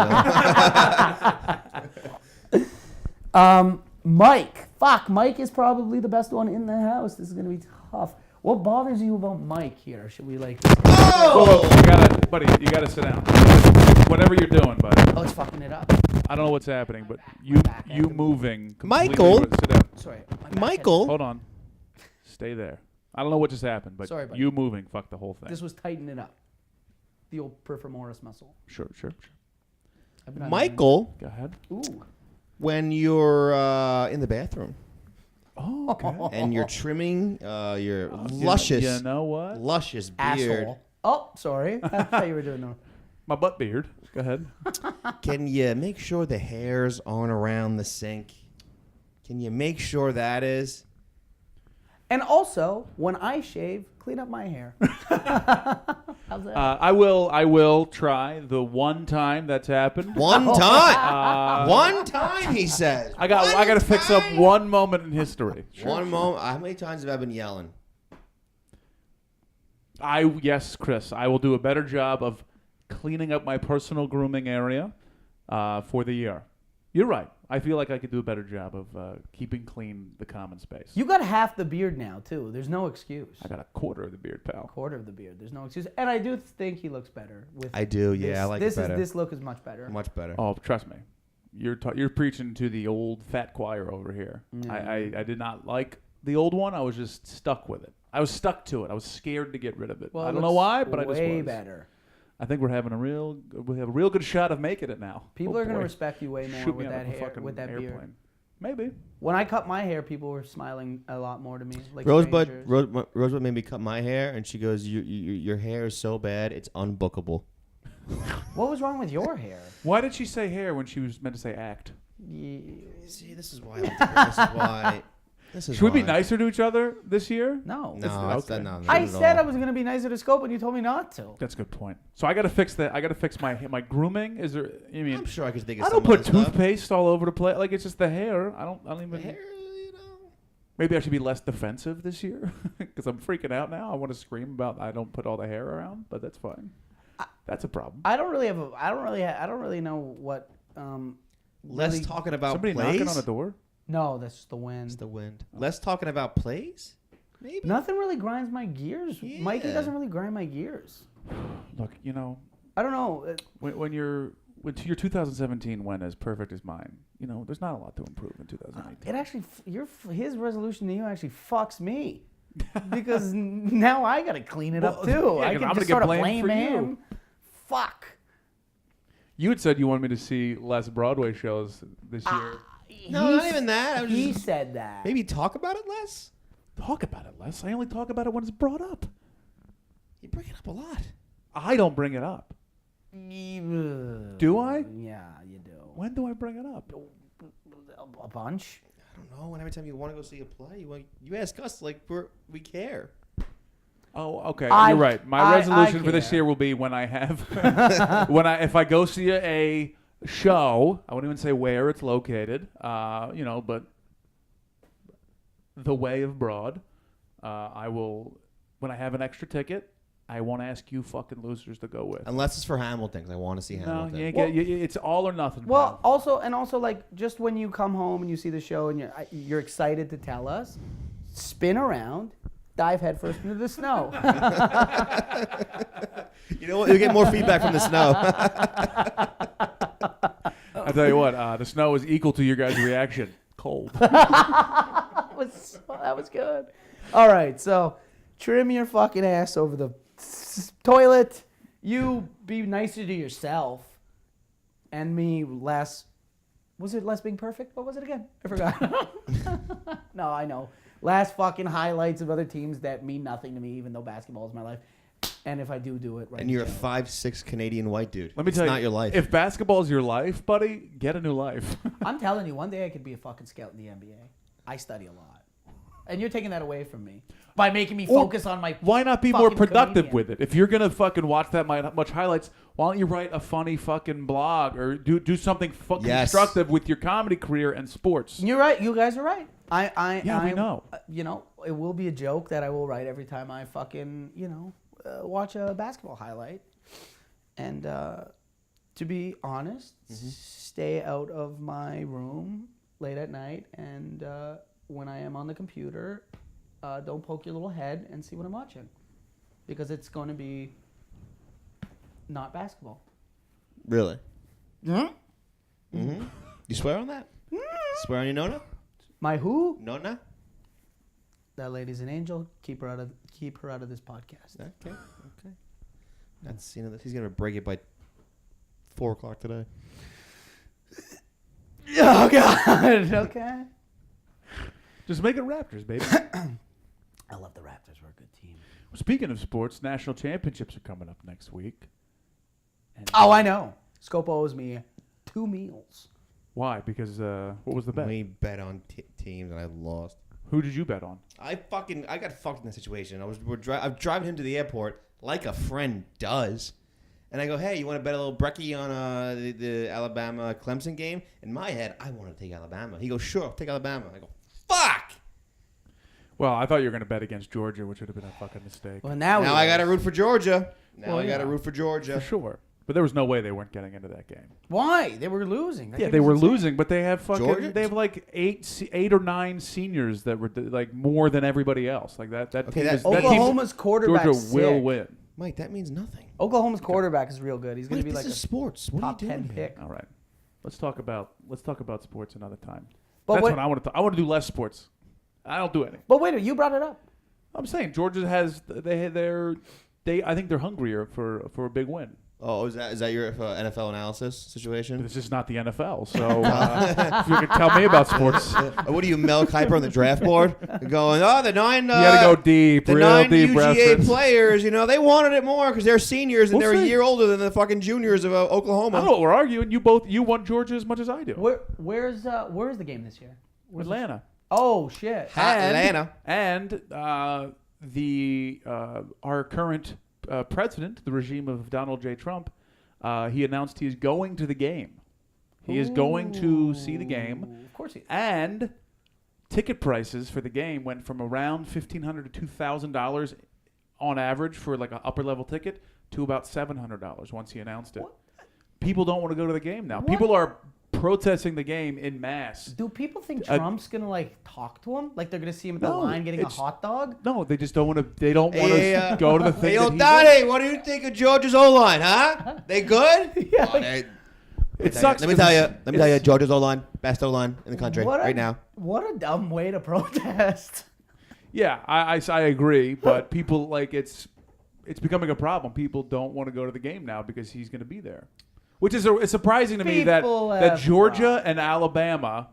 Mike. Fuck, Mike is probably the best one in the house. This is going to be tough. What bothers you about Mike here? Should we like... Whoa, you gotta sit down. Whatever you're doing, buddy. Oh, it's fucking it up. I don't know what's happening, but you moving. completely- Michael? Sit down. Sorry. Michael. Hold on. Stay there. I don't know what just happened, but Sorry, buddy. you moving fucked the whole thing. This was tightening it up. The old perforamus muscle. Sure. I've been on Michael, Go ahead. Ooh. when you're in the bathroom Oh, okay. and you're trimming your luscious, You know what? luscious beard, Asshole. Oh, sorry. I thought you were doing that. My butt beard. Go ahead. can you make sure the hairs aren't around the sink? Can you make sure that is? And also, when I shave, clean up my hair. How's that? I will try the one time that's happened. One time. One time, he says. I got to fix up one moment in history. One moment. How many times have I been yelling? Yes, Chris. I will do a better job of cleaning up my personal grooming area for the year. You're right. I feel like I could do a better job of keeping clean the common space. You got half the beard now, too. There's no excuse. I got a quarter of the beard, pal. Quarter of the beard. There's no excuse. And I do think he looks better. I do, yeah. I like this it better. This look is much better. Much better. Oh, trust me. You're preaching to the old fat choir over here. Mm. I did not like the old one. I was just stuck with it. I was stuck to it. I was scared to get rid of it. Well, I it don't know looks why, but I just way was. better. I think we have a real good shot of making it now. People Oh, are going to boy. respect you way more Shoot with me out that of a hair, fucking with that beard. airplane. Maybe. When I cut my hair, people were smiling a lot more to me. Like Rosebud, strangers. Rosebud made me cut my hair, and she goes, "Your hair is so bad, it's unbookable." What was wrong with your hair? Why did she say hair when she was meant to say act? See, this is why. This is why. This is Should we be why. nicer to each other this year? No. No, Okay. that's not. I said I was going to be nicer to Scope, and you told me not to. That's a good point. So I got to fix that. I got to fix my grooming. Is there? You mean I'm sure I could think of I some don't put other stuff. toothpaste all over the place. Like it's just the hair. I don't even. The hair, you know. Maybe I should be less defensive this year because I'm freaking out now. I want to scream about I don't put all the hair around, but that's fine. That's a problem. I don't really know what. Less really- talking about Somebody plays. knocking on the door. No, that's just the wind. It's the wind. Less talking about plays. Maybe. Nothing really grinds my gears. Yeah. Mikey doesn't really grind my gears. Look, you know, I don't know. when your 2017 went as perfect as mine, you know, there's not a lot to improve in 2018. It actually, his resolution to you actually fucks me because now I got to clean it up too. yeah, 'cause I I'm can gonna just get sort of blamed blame for you. him. Fuck. You had said you wanted me to see less Broadway shows this year. No, not even that. I was He just said that. maybe talk about it less. Talk about it less. I only talk about it when it's brought up. You bring it up a lot. I don't bring it up. Do I? Yeah, you do. When do I bring it up? A bunch. I don't know. And every time you want to go see a play, you ask us like we care. Oh, okay. I- You're right. My I resolution for this care. year will be when I have if I go see a show. I won't even say where it's located. You know, but the way of Broad. I will when I have an extra ticket. I won't ask you fucking losers to go with. Unless it's for Hamilton, 'cause I want to see No, Hamilton. you ain't Well- it's all or nothing. Well, pal. also like just when you come home and you see the show and you're excited to tell us, spin around, dive headfirst into the snow. You know what? You'll get more feedback from the snow. I tell you what, the snow is equal to your guys' reaction. Cold. that was good. All right, so trim your fucking ass over the toilet. You be nicer to yourself, and me less. Was it less being perfect? What was it again? I forgot. No, I know. Last fucking highlights of other teams that mean nothing to me, even though basketball is my life. And if I do it, right? And you're a 5'6" Canadian white dude. Let me tell it's you, not your life. If basketball is your life, buddy, get a new life. I'm telling you, one day I could be a fucking scout in the NBA. I study a lot, and you're taking that away from me by making me focus on my. Why not be more fucking productive comedian. with it? If you're gonna fucking watch that much highlights, why don't you write a funny fucking blog or do something Yes. constructive with your comedy career and sports? You're right. You guys are right. We know. You know, it will be a joke that I will write every time I fucking watch a basketball highlight. And to be honest, stay out of my room late at night, and when I am on the computer, don't poke your little head and see what I'm watching, because it's going to be not basketball. Really? Mm-hmm. You swear on that? Swear on your Nona? My who? Nona? That lady's an angel. Keep her out of this podcast. Okay. That's he's gonna break it by 4:00 today. Oh God. Okay. Just make it Raptors, baby. I love the Raptors. We're a good team. Speaking of sports, national championships are coming up next week. And Oh, I know. Scopo owes me 2 meals. why? Because what was the bet? We bet on teams and I lost. Who did you bet on? I got fucked in that situation. I'm driving him to the airport like a friend does. And I go, hey, you want to bet a little brekkie on the Alabama-Clemson game? In my head, I want to take Alabama. He goes, sure, I'll take Alabama. I go, fuck! Well, I thought you were going to bet against Georgia, which would have been a fucking mistake. Well, now Now I got to root for Georgia. Now Well, I got to yeah. root for Georgia. For sure. But there was no way they weren't getting into that game. Why? They were losing. That Yeah, game they was were insane. losing, but they have Georgia? they have like eight or nine seniors that were like more than everybody else. Like that Okay, team that- is, that team- Oklahoma's quarterback. Georgia will win. Mike, that means nothing. Oklahoma's quarterback is real good. He's going Mike, to be this like is a sports. What top are you 10 doing here? pick. All right, let's talk about sports another time. But That's what- what I want to. I want to do less sports. I don't do any. But wait, you brought it up. I'm saying Georgia has I think they're hungrier for a big win. Oh, is that your NFL analysis situation? This is not the NFL, so if you can tell me about sports. What are you, Mel Kiper on the draft board? Going, the 9. You got to go deep, The real 9 deep UGA reference. players, they wanted it more because they're seniors and We'll they're a see. year older than the fucking juniors of Oklahoma. I don't know what we're arguing. You want Georgia as much as I do. Where's the game this year? Where's Atlanta. Oh shit! Atlanta. And our current president, the regime of Donald J. Trump, he announced he's going to the game. He is going to see the game. Of course he is. And ticket prices for the game went from around $1,500 to $2,000 on average for like an upper level ticket to about $700 once he announced it. What? People don't want to go to the game now. What? People are protesting the game in mass. Do people think Trump's gonna like talk to him? Like they're gonna see him at the line getting a hot dog? No, they just don't want to. They don't want to go to the thing. Hey, that he Donnie, what do you think of Georgia's O-line, huh? They good? Yeah, Oh, like- It sucks. Let me tell you, Georgia's O-line, best O-line in the country right now. What a dumb way to protest. Yeah, I agree, but people like it's becoming a problem. People don't want to go to the game now because he's going to be there, which is it's surprising to me that People that have Georgia and Alabama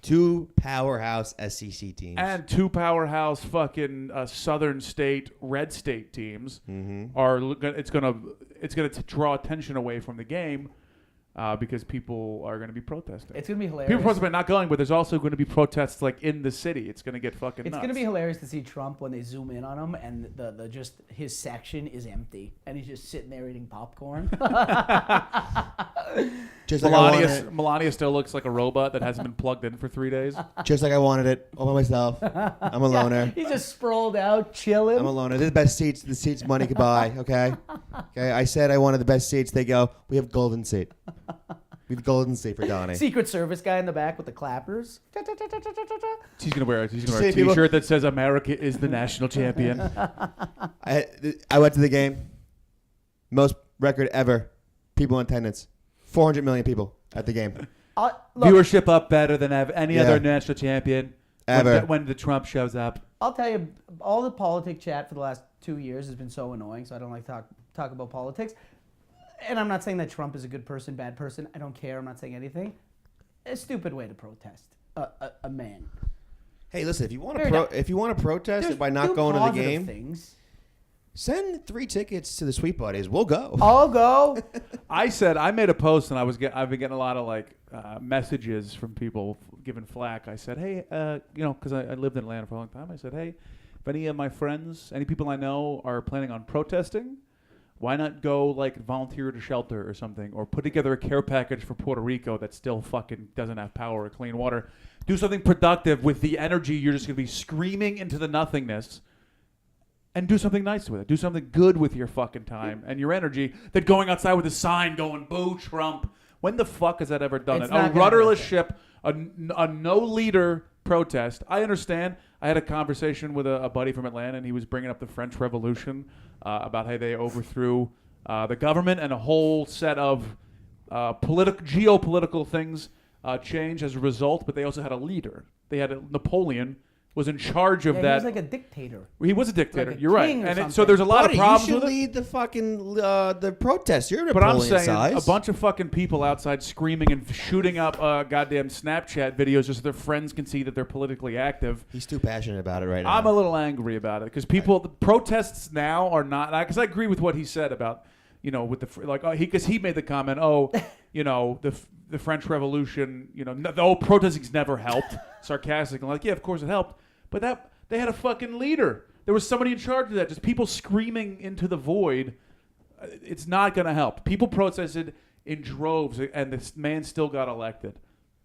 2 powerhouse SEC teams. and 2 powerhouse fucking Southern State red state teams are it's gonna draw attention away from the game. Because people are going to be protesting. It's gonna be hilarious. People protest about not going, but there's also going to be protests like in the city. It's going to get fucking It's nuts. gonna be hilarious to see Trump when they zoom in on him and the just his section is empty and he's just sitting there eating popcorn. Just like I wanted it. Melania still looks like a robot that hasn't been plugged in for 3 days. Just like I wanted it, all by myself. I'm a loner. He's just sprawled out, chilling. I'm a loner. They're the best seats. The seats money could buy. Okay. Okay. I said I wanted the best seats. They go. We have golden seat. We have golden seat for Donnie. Secret Service guy in the back with the clappers. She's gonna wear a See, people- T-shirt that says "America is the national champion." I went to the game. Most record ever. People in attendance. 400 million people at the game. Look, Viewership up better than any Yeah. other national champion. Ever. When the Trump shows up. I'll tell you, all the politic chat for the last 2 years has been so annoying, so I don't like to talk about politics. And I'm not saying that Trump is a good person, bad person. I don't care. I'm not saying anything. A stupid way to protest a man. Hey, listen. If you want Very to dumb. if you want to protest There's it by not do going to the positive game, things. send 3 tickets to the Sweet Buddies. We'll go. I'll go. I made a post and I've been getting a lot of like messages from people giving flack. I said, hey, because I lived in Atlanta for a long time. I said, hey, if any of my friends, any people I know are planning on protesting, why not go like volunteer at a shelter or something, or put together a care package for Puerto Rico that still fucking doesn't have power or clean water. Do something productive with the energy you're just going to be screaming into the nothingness. And do something nice with it. Do something good with your fucking time and your energy than going outside with a sign going, boo Trump. When the fuck has that ever done It's it? not A gonna rudderless happen. ship, a no-leader protest. I understand. I had a conversation with a buddy from Atlanta, and he was bringing up the French Revolution, about how they overthrew the government and a whole set of geopolitical things changed as a result, but they also had a leader. They had Napoleon was in charge of Yeah, that. he was like a dictator. He was a dictator. Like a You're right. king or And so something. there's a lot Buddy, of problems you should with it. lead the fucking the protest. You're But I'm Napoleon saying size. a bunch of fucking people outside screaming and shooting up goddamn Snapchat videos just so their friends can see that they're politically active. He's too passionate about it right now. I'm a little angry about it because the protests now are not. Because I agree with what he said about, with because he made the comment, the French Revolution, protesting's never helped. Sarcastic, and like, yeah, of course it helped, but they had a fucking leader. There was somebody in charge of that. Just people screaming into the void. It's not going to help. People protested in droves, and this man still got elected.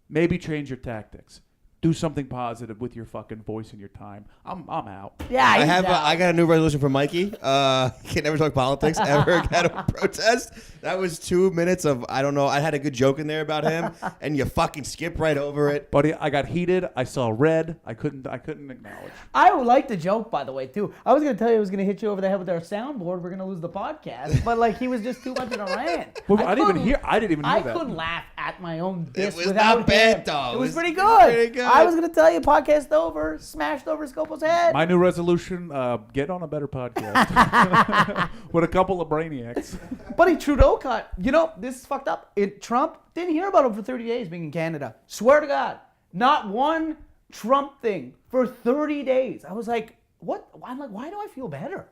Maybe change your tactics. Do something positive with your fucking voice and your time. I'm out. Yeah, I got a new resolution from Mikey. Can never talk politics ever again at a protest. That was 2 minutes of I don't know. I had a good joke in there about him, and you fucking skip right over it. Buddy, I got heated. I saw red. I couldn't acknowledge. I would like the joke, by the way, too. I was going to tell you I was going to hit you over the head with our soundboard. We're going to lose the podcast. But, he was just too much of a rant. Well, I didn't even hear I that. could laugh at my own diss was without not bad, him. though. It was pretty It was good. pretty good. I was gonna tell you, podcast over, smashed over Scopo's head. My new resolution: get on a better podcast with a couple of brainiacs. Buddy, Trudeau caught. You know, this is fucked up. Trump didn't hear about him for 30 days being in Canada. Swear to God, not one Trump thing for 30 days. I was like, what? I'm like, why do I feel better?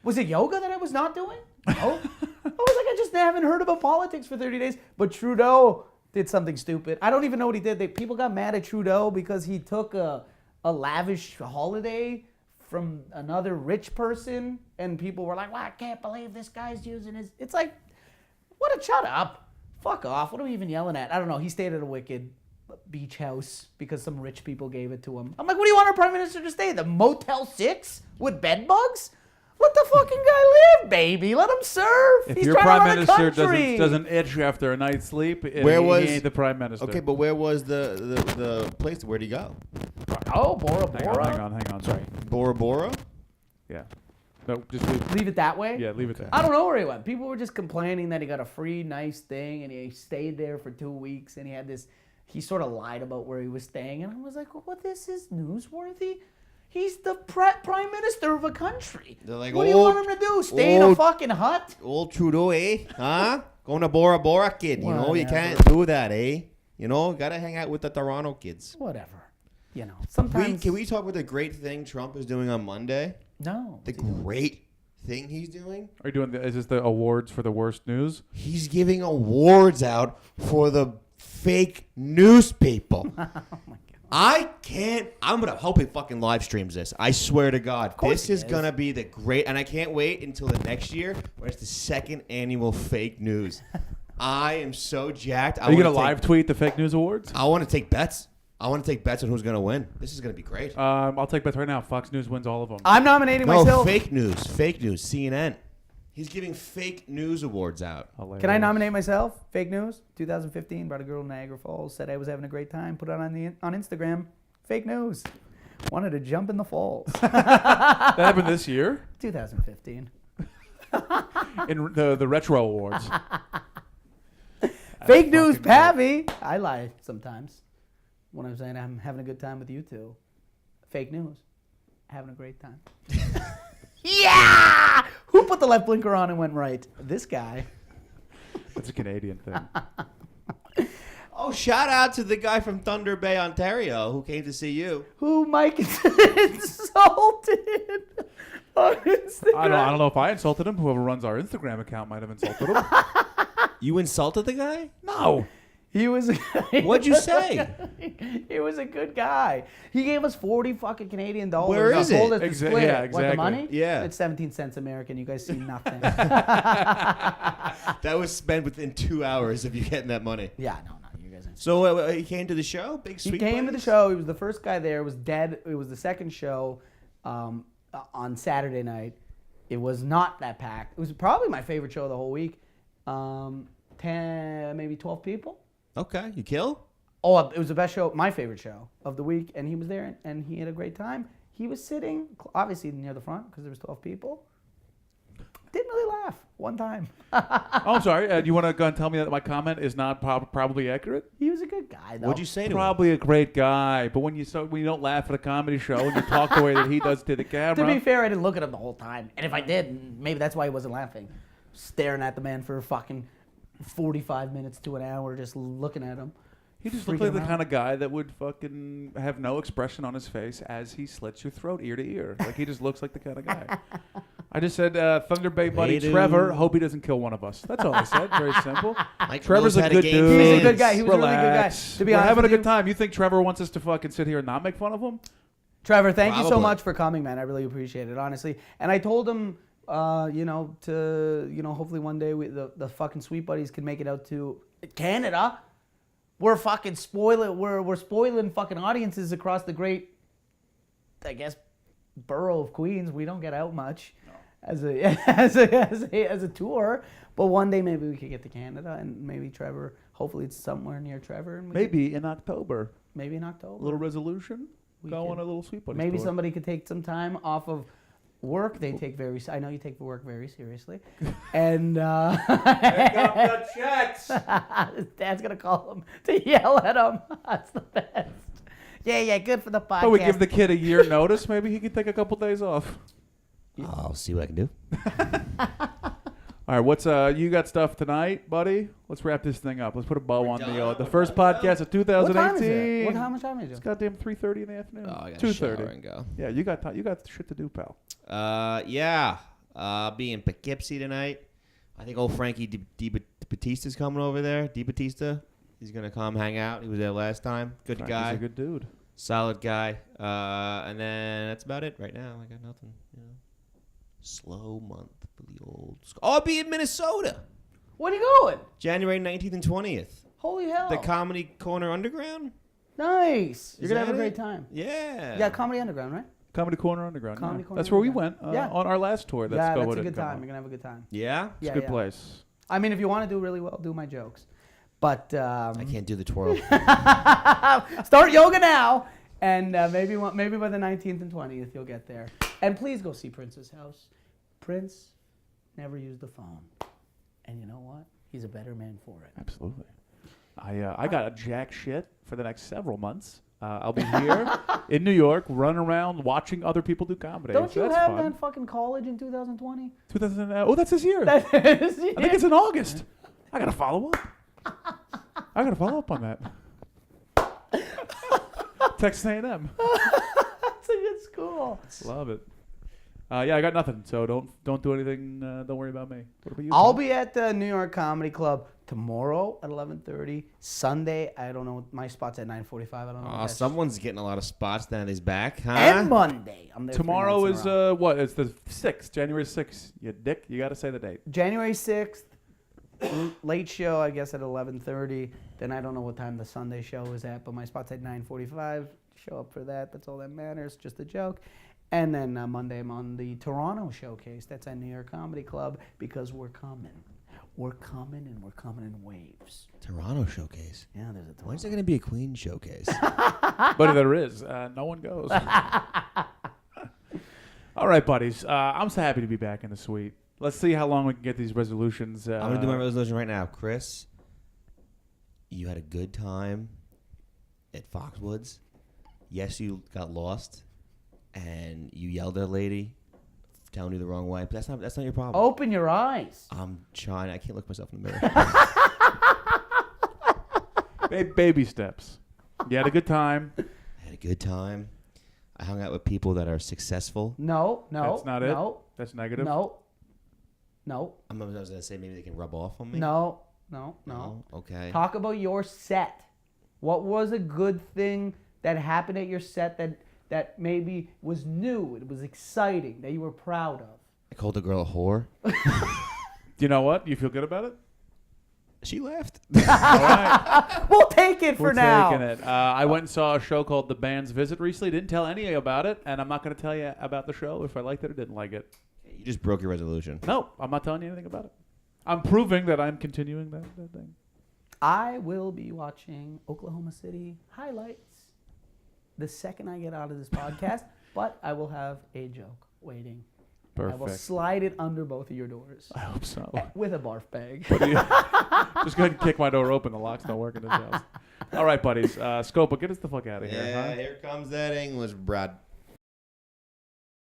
Was it yoga that I was not doing? No. I was like, I just haven't heard about politics for 30 days. But Trudeau did something stupid. I don't even know what he did. People got mad at Trudeau because he took a lavish holiday from another rich person. And people were like, well, I can't believe this guy's using his... It's like, shut up. Fuck off. What are we even yelling at? I don't know. He stayed at a wicked beach house because some rich people gave it to him. I'm like, what do you want our prime minister to stay? The Motel 6 with bed bugs? Let the fucking guy live, baby. Let him surf. If He's your trying prime to run minister a country. doesn't itch after a night's sleep, he ain't the prime minister. Okay, but where was the place? Where'd he go? Oh, Bora Bora. Hang on. Sorry. Bora Bora? Yeah. No, just leave. Leave it that way? Yeah, leave it there. I don't know where he went. People were just complaining that he got a free, nice thing, and he stayed there for 2 weeks, and he had this... He sort of lied about where he was staying, and I was like, well, this is newsworthy? He's the prime minister of a country. They're like, what do you want him to do? Stay in a fucking hut? Old Trudeau, eh? Huh? Going to Bora Bora, kid. You know, you Whatever. can't do that, eh? You know, gotta hang out with the Toronto kids. Whatever. You know, sometimes... Can we talk about the great thing Trump is doing on Monday? No. The great thing he's doing? Are you doing? Is this the awards for the worst news? He's giving awards out for the fake news people. Oh, my God. I can't. I'm gonna hope he fucking live streams this. I swear to God, this is gonna be the great. And I can't wait until the next year, where it's the second annual fake news. I am so jacked. Are you gonna live tweet the fake news awards? I want to take bets. I want to take bets on who's gonna win. This is gonna be great. I'll take bets right now. Fox News wins all of them. I'm nominating No, myself. fake news. Fake news. CNN. He's giving fake news awards out. Hilarious. Can I nominate myself? Fake news. 2015. Brought a girl to Niagara Falls. Said I was having a great time. Put it on Instagram. Fake news. Wanted to jump in the falls. That happened this year 2015. in the retro awards. Fake news, fucking Pavi. I lie sometimes when I'm saying I'm having a good time with you two. Fake news. Having a great time. Yeah! Who put the left blinker on and went right? This guy. That's a Canadian thing. Oh, shout out to the guy from Thunder Bay, Ontario, who came to see you. Who Mike insulted on Instagram. I don't know if I insulted him. Whoever runs our Instagram account might have insulted him. You insulted the guy? No. He was. What'd you say? He was a good guy. He gave us 40 fucking Canadian dollars. Where is it? Told us to split Yeah, it. What, the exactly. money? Yeah. It's 17 cents American. You guys see nothing. That was spent within 2 hours of you getting that money. Yeah, no, you guys ain't. So he came to the show? Big He sweet came to the buddies? show. He was the first guy there. It was dead. It was the second show on Saturday night. It was not that packed. It was probably my favorite show of the whole week. 10, maybe 12 people. Okay, you kill? Oh, it was the best show, my favorite show of the week, and he was there, and he had a great time. He was sitting, obviously, near the front, because there was 12 people. Didn't really laugh one time. Oh, I'm sorry. Do you want to go and tell me that my comment is not probably accurate? He was a good guy, though. What'd you say to him? Probably a great guy, but when you don't laugh at a comedy show and you talk the way that he does to the camera. To be fair, I didn't look at him the whole time. And if I did, maybe that's why he wasn't laughing. Staring at the man for fucking 45 minutes to an hour, just looking at him. He just looked like the kind of guy that would fucking have no expression on his face as he slits your throat ear to ear. Like, he just looks like the kind of guy. I just said, Thunder Bay buddy Hey, dude. Trevor, hope he doesn't kill one of us. That's all I said. Very simple. Mike Trevor's knows a how to good gain dude. He's a fans. good guy. He was a really good guy. Relax. To be We're honest having a with good you- time. You think Trevor wants us to fucking sit here and not make fun of him? Trevor, thank you so Probably. much for coming, man. I really appreciate it, honestly. And I told him, hopefully one day the fucking Sweet Buddies can make it out to Canada. We're fucking spoiling. We're spoiling fucking audiences across the great, I guess, borough of Queens. We don't get out much as a tour. But one day maybe we could get to Canada, and maybe Trevor. Hopefully it's somewhere near Trevor. And Maybe in October. maybe in October. A little resolution. We Go could- on a little Sweet Buddies Maybe tour. somebody could take some time off of Work, they take I know you take work very seriously. And the checks. his dad's going to call him to yell at him. That's the best. Yeah, good for the podcast. But we give the kid a year notice. Maybe he can take a couple days off. I'll see what I can do. All right, what's you got stuff tonight, buddy? Let's wrap this thing up. Let's put a bow on the first podcast of 2018. What time is it? How much time is it? It's goddamn 3:30 in the afternoon. Oh, I got to shower 2:30. and go. Yeah, you got shit to do, pal. Yeah. Be in Poughkeepsie tonight. I think old Frankie Batista's coming over there. Batista. He's gonna come hang out. He was there last time. Good guy. He's a good dude. Solid guy. And then that's about it right now. I got nothing. Slow month for the old. I'll be in Minnesota. When are you going? January 19th and 20th. Holy hell. The Comedy Corner Underground. Nice. You're Is going to have that a great it? time. Yeah. Yeah, Comedy Underground, right? Comedy Corner Underground. Comedy yeah. Corner That's where we Underground. went Yeah. on our last tour. That's a good time. You're going to have a good time. Yeah? It's a good place. I mean, if you want to do really well, do my jokes. But I can't do the twirl. start yoga now. And maybe by the 19th and 20th, you'll get there. And please go see Prince's house. Prince never used the phone. And you know what? He's a better man for it. Absolutely. I got a jack shit for the next several months. I'll be here in New York, running around watching other people do comedy. Don't So you that's have fun. that fucking college in 2020? Oh, that's this year. I think it's in August. I got to follow up. On that. Texas A&M. That's a good school. Love it. Yeah, I got nothing. So don't do anything. Don't worry about me. What about you? I'll Tom? be at the New York Comedy Club tomorrow at 11:30. Sunday, I don't know. My spot's at 9:45. I don't know. Oh, someone's getting a lot of spots down his back, huh? And Monday. I'm there. Tomorrow 3 nights is in a row. what? It's the 6th, January 6th. You dick. You got to say the date. January 6th. Late show, I guess, at 11:30. Then I don't know what time the Sunday show is at, but my spot's at 9:45. Show up for that. That's all that matters. Just a joke. And then Monday, I'm on the Toronto showcase. That's at New York Comedy Club because we're coming. We're coming, and we're coming in waves. Toronto showcase. Yeah, there's a Toronto. When's there going to be a Queen showcase? But there is. No one goes. All right, buddies. I'm so happy to be back in the suite. Let's see how long we can get these resolutions. I'm going to do my resolution right now. Chris, you had a good time at Foxwoods. Yes, you got lost, and you yelled at a lady telling you the wrong way. But that's not your problem. Open your eyes. I'm trying. I can't look myself in the mirror. Baby steps. You had a good time. I had a good time. I hung out with people that are successful. No. That's not it. No. That's negative. No. I was going to say maybe they can rub off on me. No. Okay. Talk about your set. What was a good thing that happened at your set that maybe was new, it was exciting, that you were proud of? I called a girl a whore. You know what? You feel good about it? She left. All right. We'll take it for We're now. taking it. I went and saw a show called The Band's Visit recently. Didn't tell any about it, and I'm not going to tell you about the show if I liked it or didn't like it. You just broke your resolution. No, I'm not telling you anything about it. I'm proving that I'm continuing that thing. I will be watching Oklahoma City highlights the second I get out of this podcast, but I will have a joke waiting. Perfect. I will slide it under both of your doors I hope so. with a barf bag. Just go ahead and kick my door open. The lock's not working in this house. All right, buddies. Scopo, get us the fuck out of here. Yeah, Huh? here comes that English broad.